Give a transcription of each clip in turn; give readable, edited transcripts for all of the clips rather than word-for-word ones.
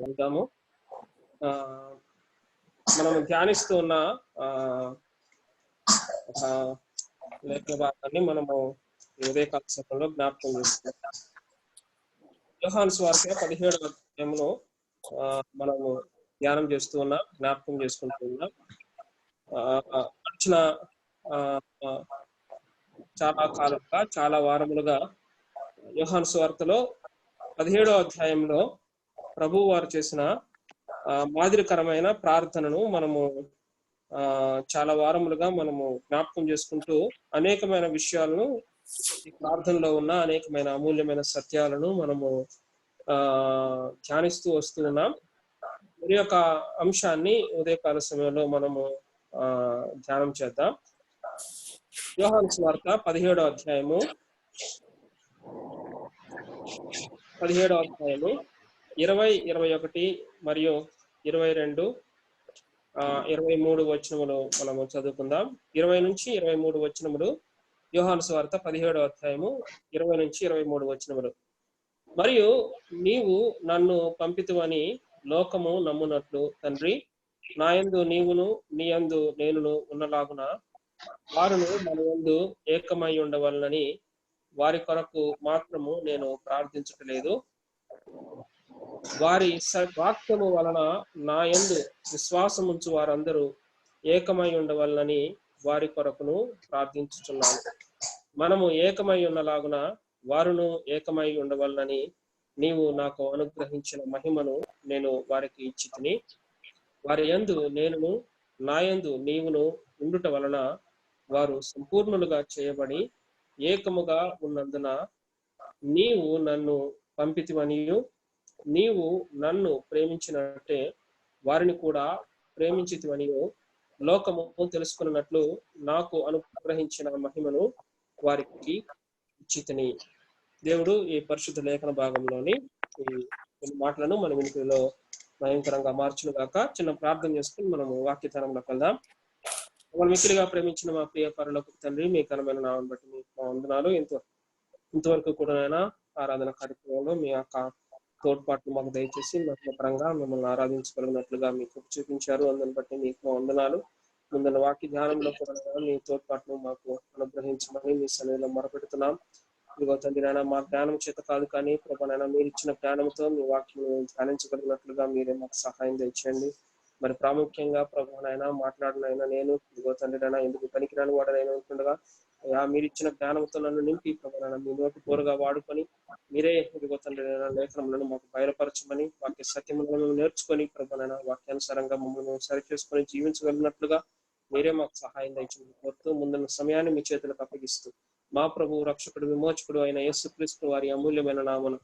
వెళ్తాము. మనం ధ్యానిస్తూ ఉన్న ఒక లేఖన భాగాన్ని మనము ఉదయకాల సమయంలో జ్ఞాపకం చేసుకుంటాం. యోహాను సువార్త 17వ అధ్యాయంలో మనము ధ్యానం చేస్తూ ఉన్నాం, జ్ఞాపకం చేసుకుంటూ ఉన్నాం. వచ్చిన చాలా కాలంగా, చాలా వారములుగా యోహాను సువార్తలో 17వ అధ్యాయంలో ప్రభువు వారు చేసిన మాదిరికరమైన ప్రార్థనను మనము చాలా వారములుగా మనము జ్ఞాపకం చేసుకుంటూ అనేకమైన విషయాలను ఈ ప్రార్థనలో ఉన్న అనేకమైన అమూల్యమైన సత్యాలను మనము ధ్యానిస్తూ వస్తూ ఉన్నాం. మరి యొక్క అంశాన్ని ఉదయకాల సమయంలో మనము ధ్యానం చేద్దాం. యోహాను సువార్త 17వ అధ్యాయము 20, 21 మరియు 22, 23 వచనములు మనము చదువుకుందాం. 20 నుంచి 23 వచనములు యోహాను సువార్త 17వ అధ్యాయము 20 నుంచి 23 వచనములు. మరియు నీవు నన్ను పంపితువని లోకము నమ్మునట్లు తండ్రి, నాయందు నీవును నీయందు నేనును ఉన్నలాగున వారును మన యందు ఏకమై ఉండవలనని వారి కొరకు మాత్రము నేను ప్రార్థించట్లేదు. వారి వాక్యము వలన నా యందు విశ్వాసముంచు వారందరూ ఏకమై ఉండవలనని వారి కొరకును ప్రార్థించుచున్నాను. మనము ఏకమై ఉన్నలాగున వారును ఏకమై ఉండవలనని నీవు నాకు అనుగ్రహించిన మహిమను నేను వారికి ఇచ్చితిని. వారి యందు నేనును నా యందు నీవును ఉండుట వలన వారు సంపూర్ణులుగా చేయబడి ఏకముగా ఉన్నందున నీవు నన్ను పంపితివనియు నీవు నన్ను ప్రేమించినట్టే వారిని కూడా ప్రేమించితివనియు లోకము తెలుసుకున్నట్లు నాకు అనుగ్రహించిన మహిమను వారికి ఇచ్చితిని. దేవుడు ఈ పరిశుద్ధ లేఖన భాగంలోని ఈ మాటలను మన వినికిడిలో భయంకరంగా మార్చును గాక. చిన్న ప్రార్థన చేసుకుని మనము వాక్యతరంలోకి వెళ్దాం. మన మిక్కిలిగా ప్రేమించిన మా ప్రియ పరలోకపు తండ్రి, మీ ఘనమైన నామమును బట్టి మీకు మా వందనాలు. ఇంతవరకు కూడా ఆరాధన కార్యక్రమంలో మీ యొక్క తోడ్పాటు మాకు దయచేసి మహిమపరంగా మిమ్మల్ని ఆరాధించగలిగినట్లుగా మీకు చూపించారు. అందుని బట్టి మీకు మా వందనాలు. ముందున్న వాక్య ధ్యానంలో కూడా మీ తోడ్పాటును మాకు అనుగ్రహించమని మీ సన్నిధిలో మొరపెడుతున్నాం. ఇదిగో తండ్రి నాయన, మా జ్ఞానం చేత కాదు కానీ ప్రభానైనా మీరు ఇచ్చిన జ్ఞానంతో మీ వాక్యం ధ్యానించగలిగినట్లుగా మీరే మాకు సహాయం తెచ్చండి. మరి ప్రాముఖ్యంగా ప్రభానైనా మాట్లాడినైనా నేను ఇదిగో తండ్రి నాయన ఎందుకు పనికిరాని వాడనైనా ఉంటుండగా మీరు ఇచ్చిన జ్ఞానంతో నన్ను నింపి ప్రభానైనా మీ నోటి పూరగా వాడుకొని మీరే ఇదిగో తండ్రి లేఖనములను మాకు బయలుపరచమని వాక్య సత్యములను నేర్చుకొని ప్రభానైనా వాక్యానుసారంగా మమ్మల్ని సరిచేసుకొని జీవించగలిగినట్లుగా మీరే మాకు సహాయం తెచ్చండి కోరుతూ ముందున్న సమయాన్ని మీ చేతులకు అప్పగిస్తూ మా ప్రభు రక్షకుడు విమోచకుడు అయిన యేసుక్రీస్తు వారి అమూల్యమైన నామను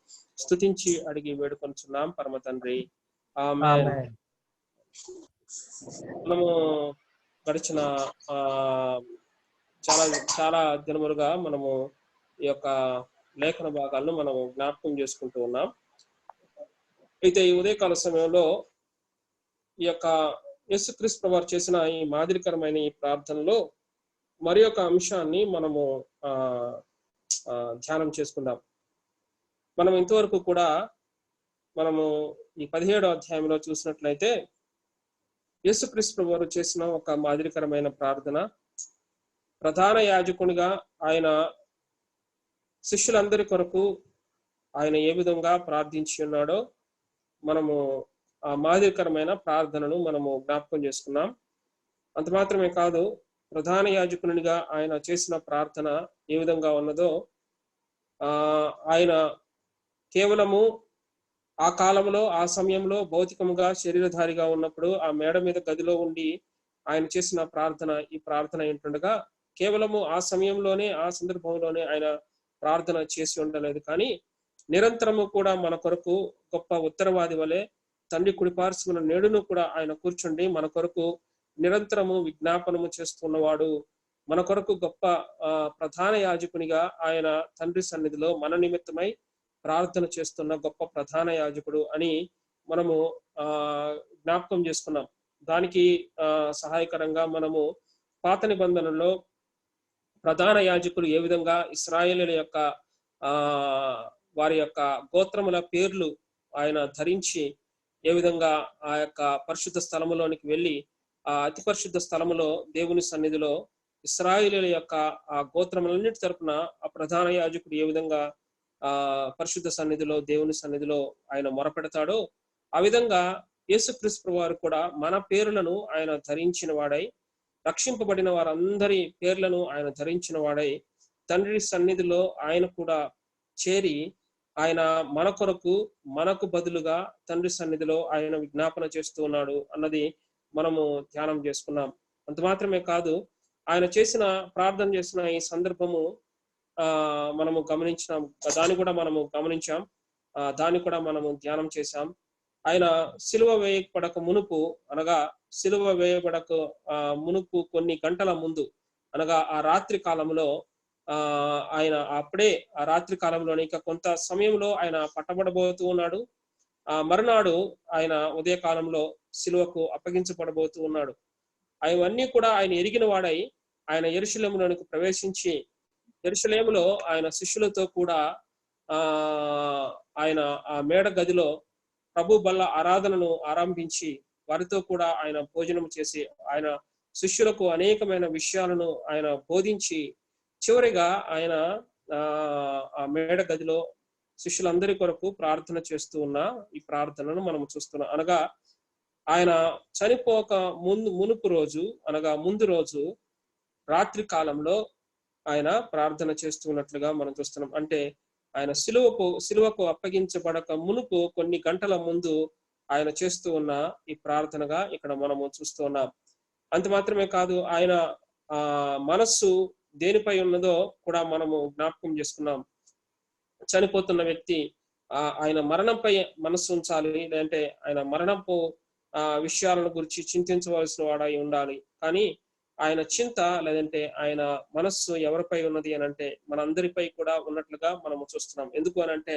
స్తుతించి అడిగి వేడుకొంచున్నాం పరమ తండ్రి, ఆమేన్. మనము గడిచిన చాలా దినములుగా మనము ఈ యొక్క లేఖన భాగాలను మనము జ్ఞాపకం చేసుకుంటూ ఉన్నాం. అయితే ఈ ఉదయకాల సమయంలో ఈ యొక్క యేసుక్రీస్తు వారు చేసిన ఈ మాదిరికరమైన ఈ ప్రార్థనలో మరి ఒక అంశాన్ని మనము ధ్యానం చేసుకుందాం. మనం ఇంతవరకు కూడా మనము ఈ 17వ అధ్యాయంలో చూసినట్లయితే యేసుక్రీస్తు వారు చేసిన ఒక మాదిరికరమైన ప్రార్థన, ప్రధాన యాజకునిగా ఆయన శిష్యులందరి కొరకు ఆయన ఏ విధంగా ప్రార్థించి ఉన్నాడో మనము ఆ మాదిరికరమైన ప్రార్థనను మనము జ్ఞాపకం చేసుకున్నాం. అంత మాత్రమే కాదు, ప్రధాన యాజకునిగా ఆయన చేసిన ప్రార్థన ఏ విధంగా ఉన్నదో ఆయన కేవలము ఆ కాలంలో ఆ సమయంలో భౌతికముగా శరీరధారిగా ఉన్నప్పుడు ఆ మేడ మీద గదిలో ఉండి ఆయన చేసిన ప్రార్థన ఈ ప్రార్థన ఏంటుండగా కేవలము ఆ సమయంలోనే ఆ సందర్భంలోనే ఆయన ప్రార్థన చేసి ఉండలేదు, కానీ నిరంతరము కూడా మన కొరకు గొప్ప ఉత్తరవాది వలె తండ్రి కుడిపార్శ్వన నేడును కూడా ఆయన కూర్చుండి మన కొరకు నిరంతరము విజ్ఞాపనము చేస్తున్నవాడు, మన కొరకు గొప్ప ప్రధాన యాజకునిగా ఆయన తండ్రి సన్నిధిలో మన నిమిత్తమై ప్రార్థన చేస్తున్న గొప్ప ప్రధాన యాజకుడు అని మనము జ్ఞాపకం చేసుకున్నాం. దానికి సహాయకరంగా మనము పాత నిబంధనలో ప్రధాన యాజకులు ఏ విధంగా ఇశ్రాయేలీయుల యొక్క వారి యొక్క గోత్రముల పేర్లు ఆయన ధరించి ఏ విధంగా ఆ యొక్క పరిశుద్ధ స్థలములోనికి వెళ్ళి ఆ అతి పరిశుద్ధ స్థలములో దేవుని సన్నిధిలో ఇశ్రాయేలీయుల యొక్క ఆ గోత్రములన్నిటి తరపున ఆ ప్రధాన యాజకుడు ఏ విధంగా ఆ పరిశుద్ధ సన్నిధిలో దేవుని సన్నిధిలో ఆయన మొరపెడతాడో ఆ విధంగా యేసుక్రీస్తు వారు కూడా మన పేర్లను ఆయన ధరించిన వాడై, రక్షింపబడిన వారందరి పేర్లను ఆయన ధరించిన వాడై తండ్రి సన్నిధిలో ఆయన కూడా చేరి ఆయన మన కొరకు మనకు బదులుగా తండ్రి సన్నిధిలో ఆయన విజ్ఞాపన చేస్తూ ఉన్నాడు అన్నది మనము ధ్యానం చేసుకున్నాం. అంత మాత్రమే కాదు, ఆయన చేసిన ప్రార్థన చేసిన ఈ సందర్భము మనము గమనించినాం, దాన్ని కూడా మనము గమనించాం, దాన్ని కూడా మనము ధ్యానం చేశాం. ఆయన సిలువ వేయబడక మునుపు అనగా సిలువ వేయబడక మునుపు కొన్ని గంటల ముందు అనగా ఆ రాత్రి కాలంలో ఆయన అప్పుడే ఆ రాత్రి కాలంలోనే ఇంకా కొంత సమయంలో ఆయన పట్టబడబోతూ ఉన్నాడు. ఆ మరునాడు ఆయన ఉదయ కాలంలో సిలువకు అప్పగించబడబోతూ ఉన్నాడు. అవన్నీ కూడా ఆయన ఎరిగిన వాడై ఆయన యెరూషలేములోనికి ప్రవేశించి యెరూషలేములో ఆయన శిష్యులతో కూడా ఆయన ఆ మేడ గదిలో ప్రభు బల్ల ఆరాధనను ఆరంభించి వారితో కూడా ఆయన భోజనం చేసి ఆయన శిష్యులకు అనేకమైన విషయాలను ఆయన బోధించి చివరిగా ఆయన ఆ మేడ గదిలో శిష్యులందరి కొరకు ప్రార్థన చేస్తూ ఉన్న ఈ ప్రార్థనను మనం చూస్తున్నాం. అనగా ఆయన చనిపోక మునుపు రోజు అనగా ముందు రోజు రాత్రి కాలంలో ఆయన ప్రార్థన చేస్తున్నట్లుగా మనం చూస్తున్నాం. అంటే ఆయన సిలువకు అప్పగించబడక మునుపు కొన్ని గంటల ముందు ఆయన చేస్తూ ఉన్న ఈ ప్రార్థనగా ఇక్కడ మనము చూస్తూ ఉన్నాం. అంత మాత్రమే కాదు, ఆయన మనస్సు దేనిపై ఉన్నదో కూడా మనము జ్ఞాపకం చేసుకున్నాం. చనిపోతున్న వ్యక్తి ఆయన మరణంపై మనస్సు ఉంచాలి, లేదంటే ఆయన మరణపు విషయాలను గురించి చింతించవలసిన వాడై ఉండాలి. కానీ ఆయన చింత లేదంటే ఆయన మనస్సు ఎవరిపై ఉన్నది అని అంటే మనందరిపై కూడా ఉన్నట్లుగా మనము చూస్తున్నాం. ఎందుకు అనంటే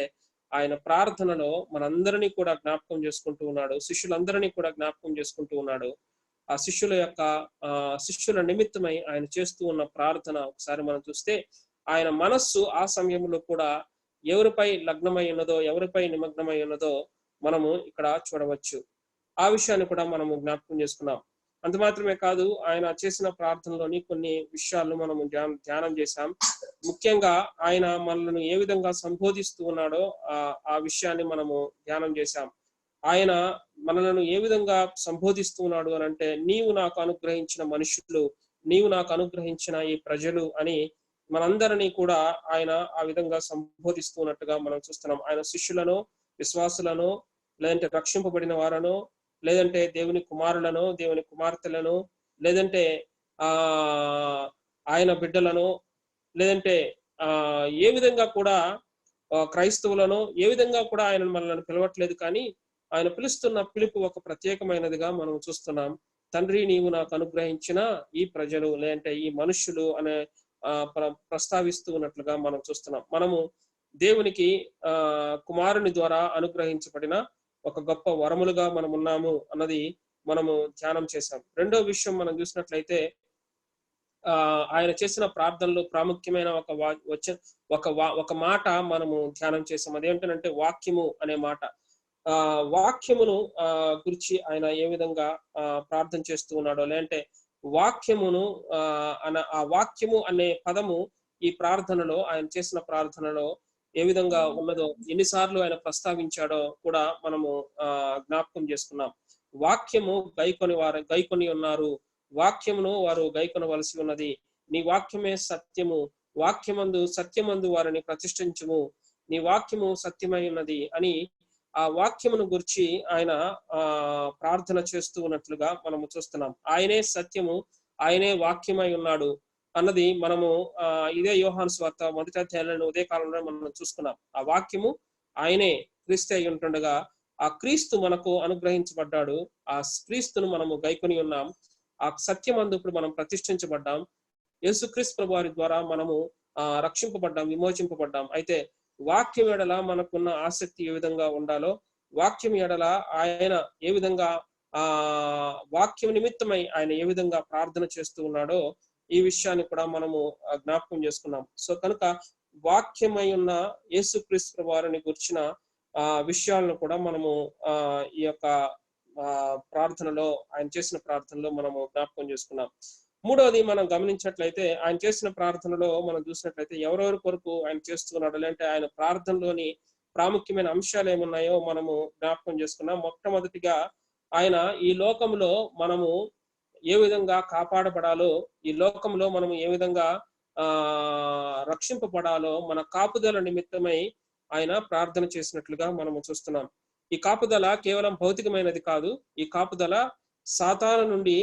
ఆయన ప్రార్థనలో మనందరినీ కూడా జ్ఞాపకం చేసుకుంటూ ఉన్నాడు, శిష్యులందరినీ కూడా జ్ఞాపకం చేసుకుంటూ ఉన్నాడు. ఆ శిష్యుల నిమిత్తమై ఆయన చేస్తూ ఉన్న ప్రార్థన ఒకసారి మనం చూస్తే ఆయన మనస్సు ఆ సమయంలో కూడా ఎవరిపై లగ్నమై ఉన్నదో, ఎవరిపై నిమగ్నమై ఉన్నదో మనము ఇక్కడ చూడవచ్చు. ఆ విషయాన్ని కూడా మనము జ్ఞాపకం చేసుకున్నాం. అంత మాత్రమే కాదు, ఆయన చేసిన ప్రార్థనలోని కొన్ని విషయాలను మనము ధ్యానం చేశాం. ముఖ్యంగా ఆయన మనల్ని ఏ విధంగా సంబోధిస్తూ ఉన్నాడో ఆ విషయాన్ని మనము ధ్యానం చేశాం. ఆయన మనలను ఏ విధంగా సంబోధిస్తూ ఉన్నాడు అని అంటే, నీవు నాకు అనుగ్రహించిన మనుషులు, నీవు నాకు అనుగ్రహించిన ఈ ప్రజలు అని మనందరినీ కూడా ఆయన ఆ విధంగా సంబోధిస్తున్నట్టుగా మనం చూస్తున్నాం. ఆయన శిష్యులను, విశ్వాసులను, లేదంటే రక్షింపబడిన వారను, లేదంటే దేవుని కుమారులను, దేవుని కుమార్తెలను, లేదంటే ఆయన బిడ్డలను, లేదంటే ఏ విధంగా కూడా క్రైస్తవులను ఏ విధంగా కూడా ఆయన మనల్ని పిలవట్లేదు. కానీ ఆయన పిలుస్తున్న పిలుపు ఒక ప్రత్యేకమైనదిగా మనం చూస్తున్నాం. తండ్రి, నీవు నాకు అనుగ్రహించిన ఈ ప్రజలు, లేదంటే ఈ మనుష్యులు అనే ప్రస్తావిస్తూ ఉన్నట్లుగా మనం చూస్తున్నాం. మనము దేవునికి కుమారుని ద్వారా అనుగ్రహించబడిన ఒక గొప్ప వరములుగా మనం ఉన్నాము అన్నది మనము ధ్యానం చేశాం. రెండో విషయం మనం చూసినట్లయితే ఆయన చేసిన ప్రార్థనలో ప్రాముఖ్యమైన ఒక మాట మనము ధ్యానం చేసాం. అదేంటంటే వాక్యము అనే మాట. వాక్యమును గురించి ఆయన ఏ విధంగా ప్రార్థన చేస్తూ ఉన్నాడో, లేదంటే వాక్యమును ఆ వాక్యము అనే పదము ఈ ప్రార్థనలో, ఆయన చేసిన ప్రార్థనలో ఏ విధంగా ఉన్నదో, ఎన్నిసార్లు ఆయన ప్రస్తావించాడో కూడా మనము జ్ఞాపకం చేసుకున్నాం. వాక్యము గైకొని ఉన్నారు, వాక్యమును వారు గైకొనవలసి ఉన్నది, నీ వాక్యమే సత్యము, సత్యమందు వారిని ప్రతిష్ఠించుము, నీ వాక్యము సత్యమై ఉన్నది అని ఆ వాక్యమును గురించి ఆయన ప్రార్థన చేస్తూ ఉన్నట్లుగా మనము చూస్తున్నాం. ఆయనే సత్యము, ఆయనే వాక్యమై ఉన్నాడు అన్నది మనము ఇదే యోహాను సువార్త 1వ అధ్యాయంలో ఉదయ కాలంలో మనం చూసుకున్నాం. ఆ వాక్యము ఆయనే క్రీస్తు అయి ఉంటుండగా ఆ క్రీస్తు మనకు అనుగ్రహించబడ్డాడు. ఆ క్రీస్తును మనము గైకొని ఉన్నాం. ఆ సత్యమందు ఇప్పుడు మనం ప్రతిష్ఠించబడ్డాం. యేసుక్రీస్తు ప్రభు వారి ద్వారా మనము రక్షింపబడ్డాం, విమోచింపబడ్డాం. అయితే వాక్యం ఎడల మనకున్న ఆసక్తి ఏ విధంగా ఉండాలో, వాక్యం ఎడల ఆయన ఏ విధంగా వాక్యం నిమిత్తమై ఆయన ఏ విధంగా ప్రార్థన చేస్తూ ఉన్నాడో ఈ విషయాన్ని కూడా మనము జ్ఞాపకం చేసుకున్నాం. సో కనుక వాక్యమై ఉన్న యేసుక్రీస్తు వారిని గురించిన విషయాలను కూడా మనము ఈ యొక్క ప్రార్థనలో, ఆయన చేసిన ప్రార్థనలో మనము జ్ఞాపకం చేసుకున్నాం. మూడవది మనం గమనించినట్లయితే ఆయన చేసిన ప్రార్థనలో మనం చూసినట్లయితే ఎవరెవరి కొరకు ఆయన చేస్తున్నాడు, లేదంటే ఆయన ప్రార్థనలోని ప్రాముఖ్యమైన అంశాలు ఏమున్నాయో మనము జ్ఞాపకం చేసుకున్నాం. మొట్టమొదటిగా ఆయన ఈ లోకంలో మనము ఏ విధంగా కాపాడబడాలో, ఈ లోకంలో మనము ఏ విధంగా రక్షింపబడాలో మన కాపుదల నిమిత్తమై ఆయన ప్రార్థన చేసినట్లుగా మనము చూస్తున్నాం. ఈ కాపుదల కేవలం భౌతికమైనది కాదు. ఈ కాపుదల సాతాను నుండి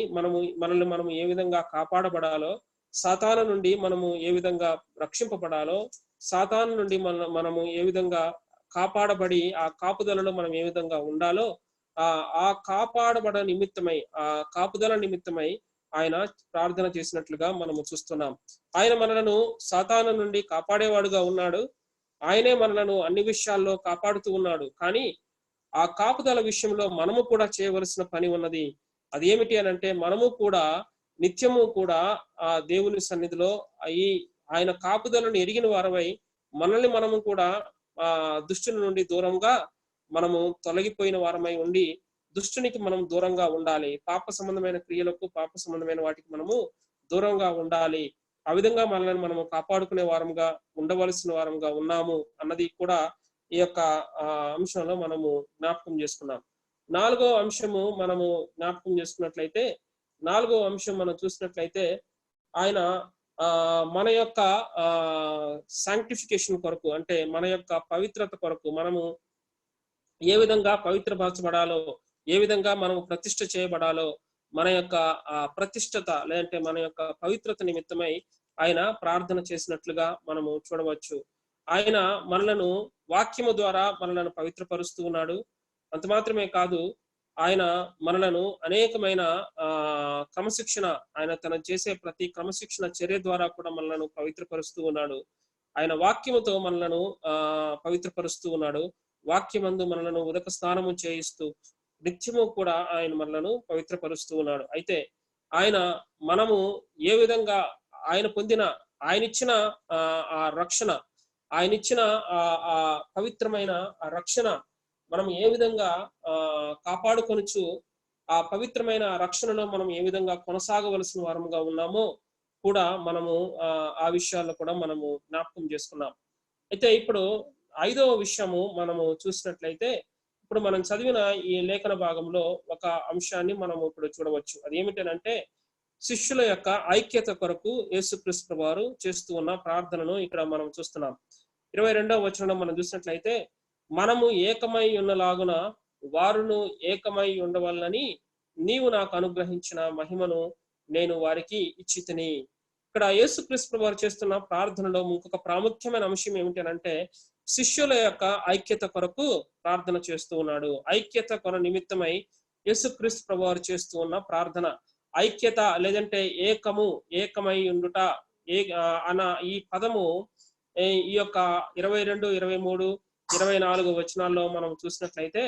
మనల్ని ఏ విధంగా కాపాడబడాలో, సాతాను నుండి మనము ఏ విధంగా రక్షింపబడాలో, సాతాను నుండి మనము ఏ విధంగా కాపాడబడి ఆ కాపుదలలో మనం ఏ విధంగా ఉండాలో, ఆ కాపాడబడ నిమిత్తమై, ఆ కాపుదల నిమిత్తమై ఆయన ప్రార్థన చేసినట్లుగా మనము చూస్తున్నాం. ఆయన మనలను సాతాను నుండి కాపాడేవాడుగా ఉన్నాడు. ఆయనే మనలను అన్ని విషయాల్లో కాపాడుతూ ఉన్నాడు. కానీ ఆ కాపుదల విషయంలో మనము కూడా చేయవలసిన పని ఉన్నది. అది ఏమిటి అని అంటే, మనము కూడా నిత్యము కూడా ఆ దేవుని సన్నిధిలో ఆయన కాపుదలను ఎరిగిన వారమై మనల్ని మనము కూడా దుష్టుల నుండి దూరంగా మనము తొలగిపోయిన వారమై ఉండి దుష్టునికి మనం దూరంగా ఉండాలి. పాప సంబంధమైన క్రియలకు, పాప సంబంధమైన వాటికి మనము దూరంగా ఉండాలి. ఆ విధంగా మనల్ని మనము కాపాడుకునే వారంగా ఉండవలసిన వారంగా ఉన్నాము అన్నది కూడా ఈ యొక్క అంశంలో మనము జ్ఞాపకం చేసుకున్నాం. నాలుగో అంశము మనము జ్ఞాపకం చేసుకున్నట్లయితే, నాలుగో అంశం మనం చూసినట్లయితే ఆయన మన యొక్క శాంక్టిఫికేషన్ కొరకు, అంటే మన యొక్క పవిత్రత కొరకు మనము ఏ విధంగా పవిత్రపరచబడాలో, ఏ విధంగా మనము ప్రతిష్ఠ చేయబడాలో, మన యొక్క ప్రతిష్టత లేదంటే మన యొక్క పవిత్రత నిమిత్తమై ఆయన ప్రార్థన చేసినట్లుగా మనము చూడవచ్చు. ఆయన మనలను వాక్యము ద్వారా మనలను పవిత్రపరుస్తూ ఉన్నాడు. అంత మాత్రమే కాదు, ఆయన మనలను అనేకమైన క్రమశిక్షణ, ఆయన తన చేసే ప్రతి క్రమశిక్షణ చర్య ద్వారా కూడా మనలను పవిత్రపరుస్తూ ఉన్నాడు. ఆయన వాక్యముతో మనలను పవిత్రపరుస్తూ ఉన్నాడు. వాక్యమందు మనలను ఉదక స్నానము చేయిస్తూ నిత్యము కూడా ఆయన మనలను పవిత్రపరుస్తూ ఉన్నాడు. అయితే మనము ఏ విధంగా ఆయన ఇచ్చిన ఆ రక్షణ, ఆయన ఇచ్చిన ఆ పవిత్రమైన ఆ రక్షణ మనం ఏ విధంగా కాపాడుకొనుచు ఆ పవిత్రమైన రక్షణలో మనం ఏ విధంగా కొనసాగవలసిన వారముగా ఉన్నామో కూడా మనము ఆ విషయాల్లో కూడా మనము జ్ఞాపకం చేసుకున్నాం. అయితే ఇప్పుడు ఐదవ విషయము మనము చూసినట్లయితే, ఇప్పుడు మనం చదివిన ఈ లేఖన భాగంలో ఒక అంశాన్ని మనము ఇప్పుడు చూడవచ్చు. అది ఏమిటంటే, శిష్యుల యొక్క ఐక్యత కొరకు యేసుక్రీస్తు వారు చేస్తూ ఉన్న ప్రార్థనను ఇక్కడ మనం చూస్తున్నాం. 22వ వచనం మనం చూసినట్లయితే, మనము ఏకమై ఉన్నలాగున వారును ఏకమై ఉండవలనని నీవు నాకు అనుగ్రహించిన మహిమను నేను వారికి ఇచ్చితిని. ఇక్కడ యేసుక్రీస్తు వారు చేస్తున్న ప్రార్థనలో ఇంకొక ప్రాముఖ్యమైన అంశం ఏమిటంటే, శిష్యుల యొక్క ఐక్యత కొరకు ప్రార్థన చేస్తూ ఉన్నాడు. ఐక్యత కొన నిమిత్తమై యేసుక్రీస్తు వారు చేస్తూ ఉన్న ప్రార్థన. ఐక్యత లేదంటే ఏకమై ఉండుట అన్న ఈ పదము ఈ యొక్క 22, 23, 24 వచనాల్లో మనం చూసినట్లయితే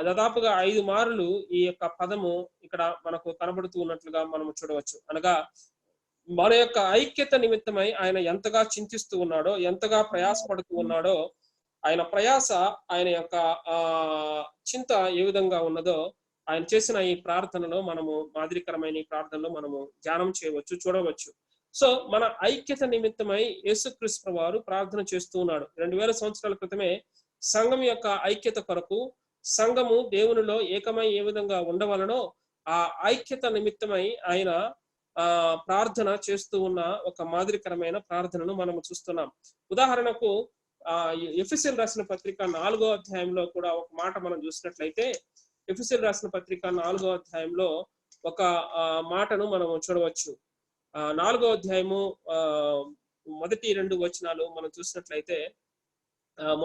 దాదాపుగా 5 మార్లు ఈ యొక్క పదము ఇక్కడ మనకు కనబడుతూ ఉన్నట్లుగా మనం చూడవచ్చు. అనగా మన యొక్క ఐక్యత నిమిత్తమై ఆయన ఎంతగా చింతిస్తూ ఉన్నాడో, ఎంతగా ప్రయాసపడుతూ ఉన్నాడో, ఆయన ప్రయాస, ఆయన యొక్క చింత ఏ విధంగా ఉన్నదో ఆయన చేసిన ఈ ప్రార్థనలో మనము మాదిరికరమైన ఈ ప్రార్థనలో మనము ధ్యానం చేయవచ్చు, చూడవచ్చు. సో మన ఐక్యత నిమిత్తమై యేసుక్రీస్తు వారు ప్రార్థన చేస్తూ ఉన్నాడు. 2000 సంవత్సరాల క్రితమే సంఘం యొక్క ఐక్యత కొరకు, సంఘము దేవునిలో ఏకమై ఏ విధంగా ఉండవలనో ఆ ఐక్యత నిమిత్తమై ఆయన ప్రార్థన చేస్తూ ఉన్న ఒక మాదిరికరమైన ప్రార్థనను మనము చూస్తున్నాం. ఉదాహరణకు ఎఫెసీయులకు రాసిన పత్రిక 4వ అధ్యాయంలో కూడా ఒక మాట మనం చూసినట్లయితే, ఎఫెసీయులకు రాసిన పత్రిక 4వ అధ్యాయంలో ఒక మాటను మనము చూడవచ్చు. 4వ అధ్యాయము మొదటి 2 వచనాలు మనం చూసినట్లయితే,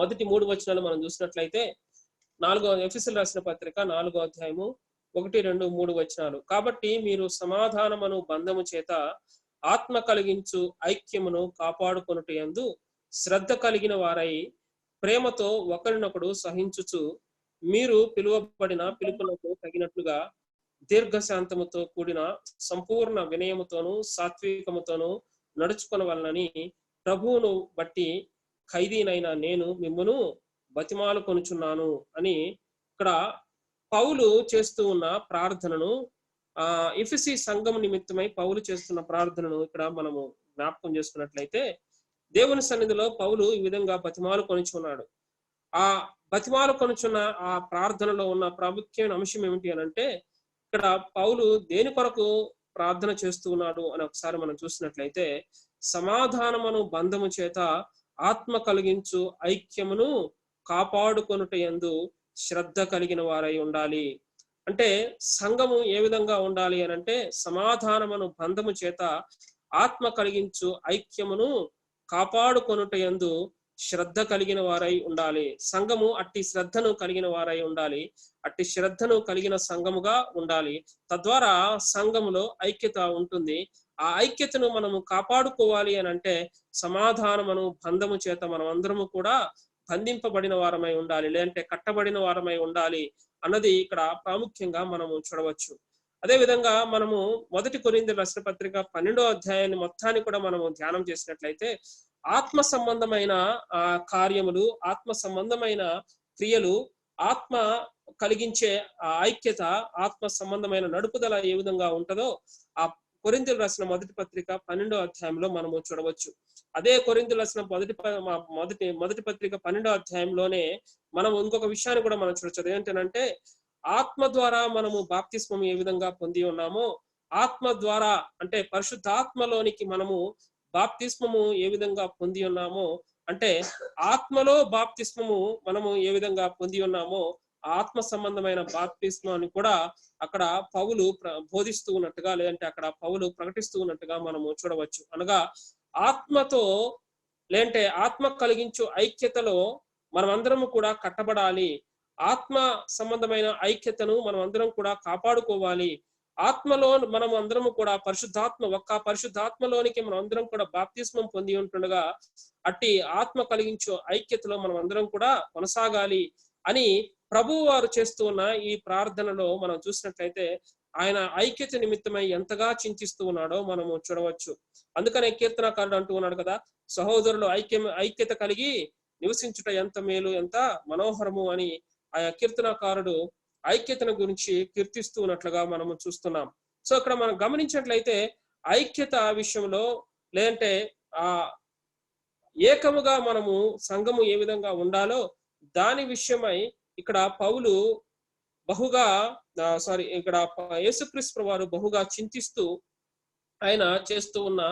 మొదటి 3 వచనాలు మనం చూసినట్లయితే, ఎఫెసీయులకు రాసిన పత్రిక 4వ అధ్యాయము 1, 2, 3 వచనాలు. కాబట్టి మీరు సమాధానమును బంధము చేత ఆత్మ కలిగించు ఐక్యమును కాపాడుకొనుట యందు శ్రద్ధ కలిగిన వారై ప్రేమతో ఒకరినొకడు సహించుచు మీరు పిలువబడిన పిలుపులకు తగినట్లుగా దీర్ఘశాంతముతో కూడిన సంపూర్ణ వినయముతోను సాత్వికముతోను నడుచుకొనవలనని ప్రభువును బట్టి ఖైదీనైన నేను మిమ్మును బతిమాలు కొనుచున్నాను అని ఇక్కడ పౌలు చేస్తూ ఉన్న ప్రార్థనను ఎఫెసీ సంఘం నిమిత్తమై పౌలు చేస్తున్న ప్రార్థనను ఇక్కడ మనము జ్ఞాపకం చేసుకున్నట్లయితే దేవుని సన్నిధిలో పౌలు ఈ విధంగా బతిమాలు కొనుచున్నాడు. ఆ బతిమాలు కొనుచున్న ఆ ప్రార్థనలో ఉన్న ప్రాముఖ్యమైన అంశం ఏమిటి అని అంటే ఇక్కడ పౌలు దేని కొరకు ప్రార్థన చేస్తూ ఉన్నాడు అని ఒకసారి మనం చూసినట్లయితే సమాధానమును బంధము చేత ఆత్మ కలిగించు ఐక్యమును కాపాడుకొనుట యందు శ్రద్ధ కలిగిన వారై ఉండాలి. అంటే సంఘము ఏ విధంగా ఉండాలి అని అంటే సమాధానమును బంధము చేత ఆత్మ కలిగించు ఐక్యమును కాపాడుకొనుట యందు శ్రద్ధ కలిగిన వారై ఉండాలి. సంఘము అట్టి శ్రద్ధను కలిగిన వారై ఉండాలి. అట్టి శ్రద్ధను కలిగిన సంఘముగా ఉండాలి. తద్వారా సంఘములో ఐక్యత ఉంటుంది. ఆ ఐక్యతను మనము కాపాడుకోవాలి అని అంటే సమాధానమును బంధము చేత మనం అందరము కూడా బంధింపబడిన వారమై ఉండాలి, లేదంటే కట్టబడిన వారమై ఉండాలి అన్నది ఇక్కడ ప్రాముఖ్యంగా మనము చూడవచ్చు. అదే విధంగా మనము 1 కొరింథీయుల రాసిన పత్రిక 12వ అధ్యాయాన్ని మొత్తాన్ని కూడా మనము ధ్యానం చేసినట్లయితే ఆత్మ సంబంధమైన కార్యములు, ఆత్మ సంబంధమైన క్రియలు, ఆత్మ కలిగించే ఐక్యత, ఆత్మ సంబంధమైన నడుపుదల ఏ విధంగా ఉంటుందో ఆ కొరింథీయులు రాసిన 1 పత్రిక 12వ అధ్యాయంలో మనము చూడవచ్చు. అదే కొరింథీయులు రాసిన మొదటి పత్రిక 12వ అధ్యాయంలోనే మనం ఇంకొక విషయాన్ని కూడా మనం చూడవచ్చు. అదేంటంటే ఆత్మ ద్వారా మనము బాప్తిస్మం ఏ విధంగా పొంది ఉన్నామో, ఆత్మ ద్వారా అంటే పరిశుద్ధాత్మలోనికి మనము బాప్తిస్మము ఏ విధంగా పొంది ఉన్నామో, అంటే ఆత్మలో బాప్తిస్మము మనము ఏ విధంగా పొంది ఉన్నామో ఆత్మ సంబంధమైన బాప్తిస్మాన్ని కూడా అక్కడ పౌలు బోధిస్తూ ఉన్నట్టుగా, లేదంటే అక్కడ పౌలు ప్రకటిస్తూ ఉన్నట్టుగా మనము చూడవచ్చు. అనగా ఆత్మతో లేదంటే ఆత్మ కలిగించు ఐక్యతలో మనమందరము కూడా కట్టబడాలి. ఆత్మ సంబంధమైన ఐక్యతను మనం అందరం కూడా కాపాడుకోవాలి. ఆత్మలో మనం అందరము కూడా పరిశుద్ధాత్మలోనికి మనం అందరం కూడా బాప్తిస్మం పొంది ఉంటుండగా అట్టి ఆత్మ కలిగించు ఐక్యతలో మనం అందరం కూడా కొనసాగాలి అని ప్రభువు వారు చేస్తూ ఉన్న ఈ ప్రార్థనలో మనం చూసినట్లయితే ఆయన ఐక్యత నిమిత్తమై ఎంతగా చింతిస్తూ ఉన్నాడో మనము చూడవచ్చు. అందుకనే కీర్తనకారుడు అంటూ ఉన్నాడు కదా, సహోదరులు ఐక్యత కలిగి నివసించుట ఎంత మేలు, ఎంత మనోహరము అని ఆయా కీర్తనకారుడు ఐక్యతను గురించి కీర్తిస్తూ ఉన్నట్లుగా మనము చూస్తున్నాం. సో ఇక్కడ మనం గమనించినట్లయితే ఐక్యత విషయంలో లేదంటే ఏకముగా మనము సంఘము ఏ విధంగా ఉండాలో దాని విషయమై ఇక్కడ పౌలు బహుగా ఇక్కడ యేసుక్రీస్తు వారు బహుగా చింతిస్తూ ఆయన చేస్తూ ఉన్న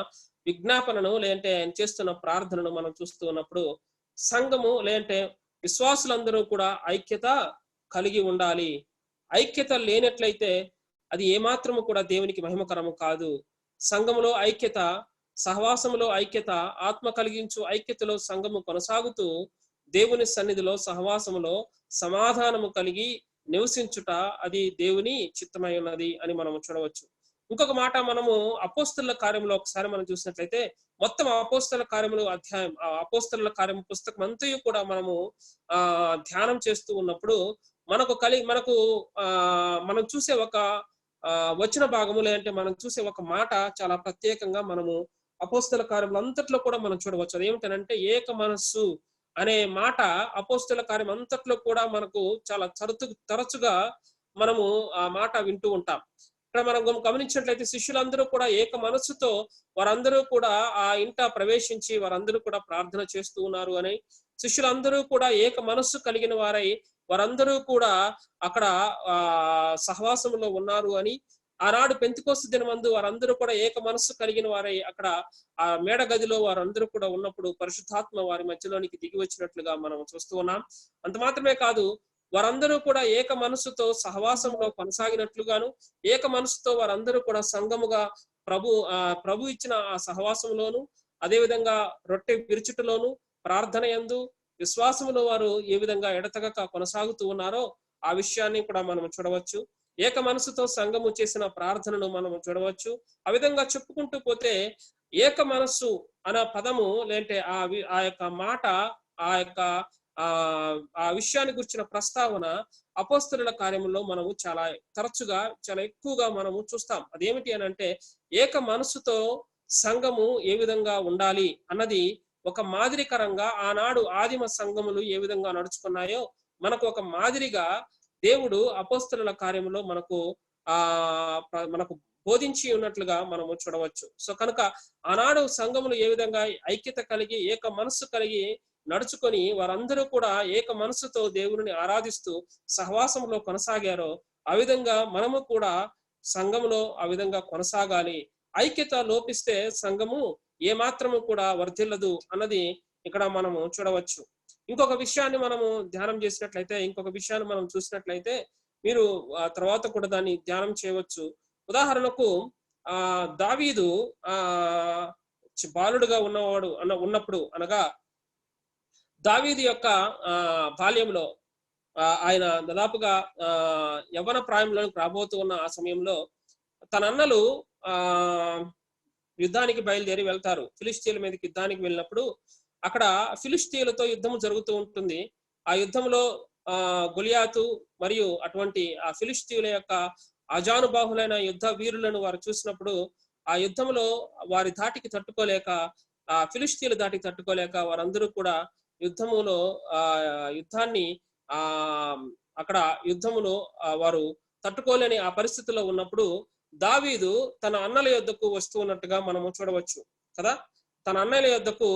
విజ్ఞాపనను లేదంటే ఆయన చేస్తున్న ప్రార్థనను మనం చూస్తూ ఉన్నప్పుడు సంఘము లేదంటే విశ్వాసులందరూ కూడా ఐక్యత కలిగి ఉండాలి. ఐక్యత లేనట్లయితే అది ఏమాత్రము కూడా దేవునికి మహిమకరము కాదు. సంఘములో ఐక్యత, సహవాసములో ఐక్యత, ఆత్మ కలిగించు ఐక్యతలో సంఘము కొనసాగుతూ దేవుని సన్నిధిలో సహవాసములో సమాధానము కలిగి నివసించుట అది దేవుని చిత్తమై ఉన్నది అని మనము చూడవచ్చు. ఇంకొక మాట మనము అపోస్తలుల కార్యంలో ఒకసారి మనం చూసినట్లయితే మొత్తం అపోస్తలుల కార్యములు అధ్యాయం అపోస్తలుల కార్యం పుస్తకం అంతయు కూడా మనము ధ్యానం చేస్తూ ఉన్నప్పుడు మనకు మనం చూసే ఒక వచన భాగము లేదంటే మనం చూసే ఒక మాట చాలా ప్రత్యేకంగా మనము అపోస్తలుల కార్యములు అంతట్లో కూడా మనం చూడవచ్చు. అదేమిటనంటే ఏక మనస్సు అనే మాట అపోస్తలుల కార్యం అంతట్లో కూడా మనకు చాలా తరచుగా మనము ఆ మాట వింటూ ఉంటాం. ఇక్కడ మనం గమనించినట్లయితే శిష్యులందరూ కూడా ఏక మనస్సుతో వారందరూ కూడా ఆ ఇంట ప్రవేశించి వారందరూ కూడా ప్రార్థన చేస్తూ ఉన్నారు అని, శిష్యులందరూ కూడా ఏక మనస్సు కలిగిన వారై వారందరూ కూడా అక్కడ సహవాసంలో ఉన్నారు అని, ఆనాడు పెంతెకొస్తు దినమందు వారందరూ కూడా ఏక మనస్సు కలిగిన వారై అక్కడ ఆ మేడ గదిలో వారందరూ కూడా ఉన్నప్పుడు పరిశుద్ధాత్మ వారి మధ్యలోనికి దిగి వచ్చినట్లుగా మనం చూస్తూ ఉన్నాం. అంత మాత్రమే కాదు, వారందరూ కూడా ఏక మనస్సుతో సహవాసంలో కొనసాగినట్లుగాను, ఏక మనస్సుతో వారందరూ కూడా సంఘముగా ప్రభు ఇచ్చిన ఆ సహవాసంలోను, అదే విధంగా రొట్టె విరుచుటలోను, ప్రార్థన యందు, విశ్వాసములో వారు ఏ విధంగా ఎడతెగక కొనసాగుతూ ఉన్నారో ఆ విషయాన్ని కూడా మనం చూడవచ్చు. ఏక మనసుతో సంఘము చేసిన ప్రార్థనను మనం చూడవచ్చు. ఆ విధంగా చెప్పుకుంటూ పోతే ఏక మనస్సు అనే పదము లేదంటే ఆ యొక్క మాట ఆ విషయాన్ని గురించిన ప్రస్తావన అపోస్తలుల కార్యములో మనము చాలా తరచుగా చాలా ఎక్కువగా మనము చూస్తాం. అదేమిటి అని అంటే ఏక మనస్సుతో సంఘము ఏ విధంగా ఉండాలి అన్నది ఒక మాదిరికరంగా ఆనాడు ఆదిమ సంఘములు ఏ విధంగా నడుచుకున్నాయో మనకు ఒక మాదిరిగా దేవుడు అపోస్తలుల కార్యములో మనకు బోధించి ఉన్నట్లుగా మనము చూడవచ్చు. సో కనుక ఆనాడు సంఘములు ఏ విధంగా ఐక్యత కలిగి ఏక మనస్సు కలిగి నడుచుకొని వారందరూ కూడా ఏక మనస్సుతో దేవుని ఆరాధిస్తూ సహవాసంలో కొనసాగారో ఆ విధంగా మనము కూడా సంఘములో ఆ విధంగా కొనసాగాలి. ఐక్యత లోపిస్తే సంఘము ఏ మాత్రము కూడా వర్ధిల్లదు అన్నది ఇక్కడ మనము చూడవచ్చు. ఇంకొక విషయాన్ని మనము ధ్యానం చేసినట్లయితే, ఇంకొక విషయాన్ని మనం చూసినట్లయితే మీరు ఆ తర్వాత కూడా దాన్ని ధ్యానం చేయవచ్చు. ఉదాహరణకు దావీదు బాలుడుగా ఉన్నప్పుడు అనగా దావీదు యొక్క బాల్యంలో ఆయన దాదాపుగా యవ్వన ప్రాయంలోకి రాబోతూ ఉన్న ఆ సమయంలో తన అన్నలు యుద్ధానికి బయలుదేరి వెళ్తారు. ఫిలిష్తీయుల మీదకి యుద్ధానికి వెళ్ళినప్పుడు అక్కడ ఫిలిష్తీయులతో యుద్ధం జరుగుతూ ఉంటుంది. ఆ యుద్ధంలో గొలియాతు మరియు అటువంటి ఆ ఫిలిష్తీయుల యొక్క అజానుబాహులైన యుద్ధ వీరులను వారు చూసినప్పుడు ఆ యుద్ధంలో వారి ధాటికి తట్టుకోలేక, ఆ ఫిలిష్తీయుల ధాటికి తట్టుకోలేక వారందరూ కూడా యుద్ధాన్ని అక్కడ యుద్ధములో వారు తట్టుకోలేని ఆ పరిస్థితిలో ఉన్నప్పుడు దావీదు తన అన్నల యొద్దకు వస్తూ ఉన్నట్టుగా మనము చూడవచ్చు కదా. తన అన్నల యొద్దకు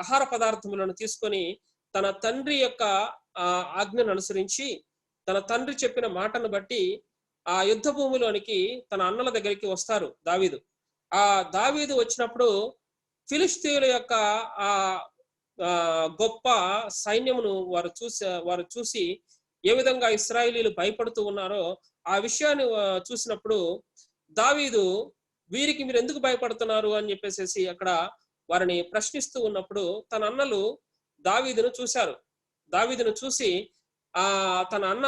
ఆహార పదార్థములను తీసుకొని తన తండ్రి యొక్క ఆజ్ఞను అనుసరించి తన తండ్రి చెప్పిన మాటను బట్టి ఆ యుద్ధ భూమిలోనికి తన అన్నల దగ్గరికి వస్తారు దావీదు. దావీదు వచ్చినప్పుడు ఫిలిష్తీయుల యొక్క గొప్ప సైన్యమును వారు చూసి ఏ విధంగా ఇశ్రాయేలీలు భయపడుతూ ఉన్నారో ఆ విషయాన్ని చూసినప్పుడు దావీదు వీరికి మీరు ఎందుకు భయపడుతున్నారు అని చెప్పేసి అక్కడ వారిని ప్రశ్నిస్తూ ఉన్నప్పుడు తన అన్నలు దావీదును చూశారు. దావీదును చూసి తన అన్న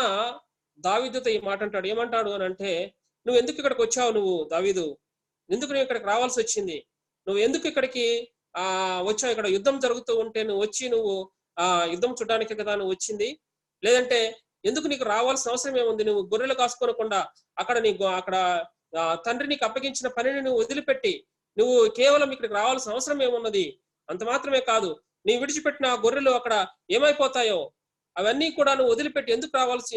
దావీదుతో ఈ మాట అంటాడు. ఏమంటాడు అని అంటే, నువ్వు ఎందుకు ఇక్కడికి వచ్చావు? నువ్వు దావీదు ఎందుకు నువ్వు ఇక్కడికి రావాల్సి వచ్చింది? నువ్వు ఎందుకు ఇక్కడికి వచ్చావు? ఇక్కడ యుద్ధం జరుగుతూ ఉంటే నువ్వు యుద్ధం చూడడానికి కదా నువ్వు వచ్చింది? లేదంటే ఎందుకు నీకు రావాల్సిన అవసరం ఏముంది? నువ్వు గొర్రెలు కాసుకోనకుండా అక్కడ తండ్రి నీకు అప్పగించిన పనిని నువ్వు వదిలిపెట్టి నువ్వు కేవలం ఇక్కడికి రావాల్సిన అవసరం ఏమున్నది? అంత మాత్రమే కాదు, నీ విడిచిపెట్టిన ఆ గొర్రెలు అక్కడ ఏమైపోతాయో అవన్నీ కూడా నువ్వు వదిలిపెట్టి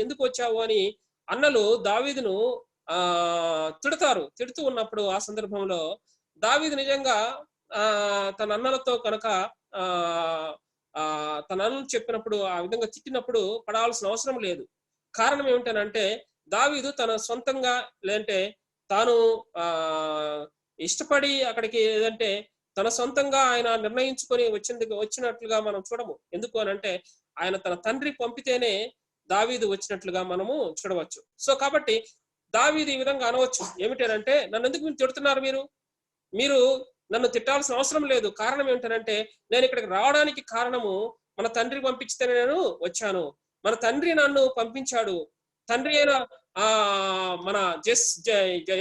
ఎందుకు వచ్చావు అని అన్నలు దావీదును తిడుతూ ఉన్నప్పుడు ఆ సందర్భంలో దావీదు నిజంగా తన అన్నలతో కనుక తన అన్నలు చెప్పినప్పుడు ఆ విధంగా తిట్టినప్పుడు పడాల్సిన అవసరం లేదు. కారణం ఏమిటనంటే దావీదు తన సొంతంగా లేదంటే తాను ఇష్టపడి అక్కడికి ఏదంటే తన సొంతంగా ఆయన నిర్ణయించుకొని వచ్చినట్లుగా మనం చూడము. ఎందుకు అనంటే ఆయన తన తండ్రి పంపితేనే దావీదు వచ్చినట్లుగా మనము చూడవచ్చు. సో కాబట్టి దావీదు ఈ విధంగా అనవచ్చు. ఏమిటంటే, నన్ను ఎందుకు మీరు తిడుతున్నారు? మీరు నన్ను తిట్టాల్సిన అవసరం లేదు. కారణం ఏమిటంటే నేను ఇక్కడికి రావడానికి కారణము మన తండ్రి పంపించితేనే నేను వచ్చాను. మన తండ్రి నన్ను పంపించాడు. తండ్రి అయిన మన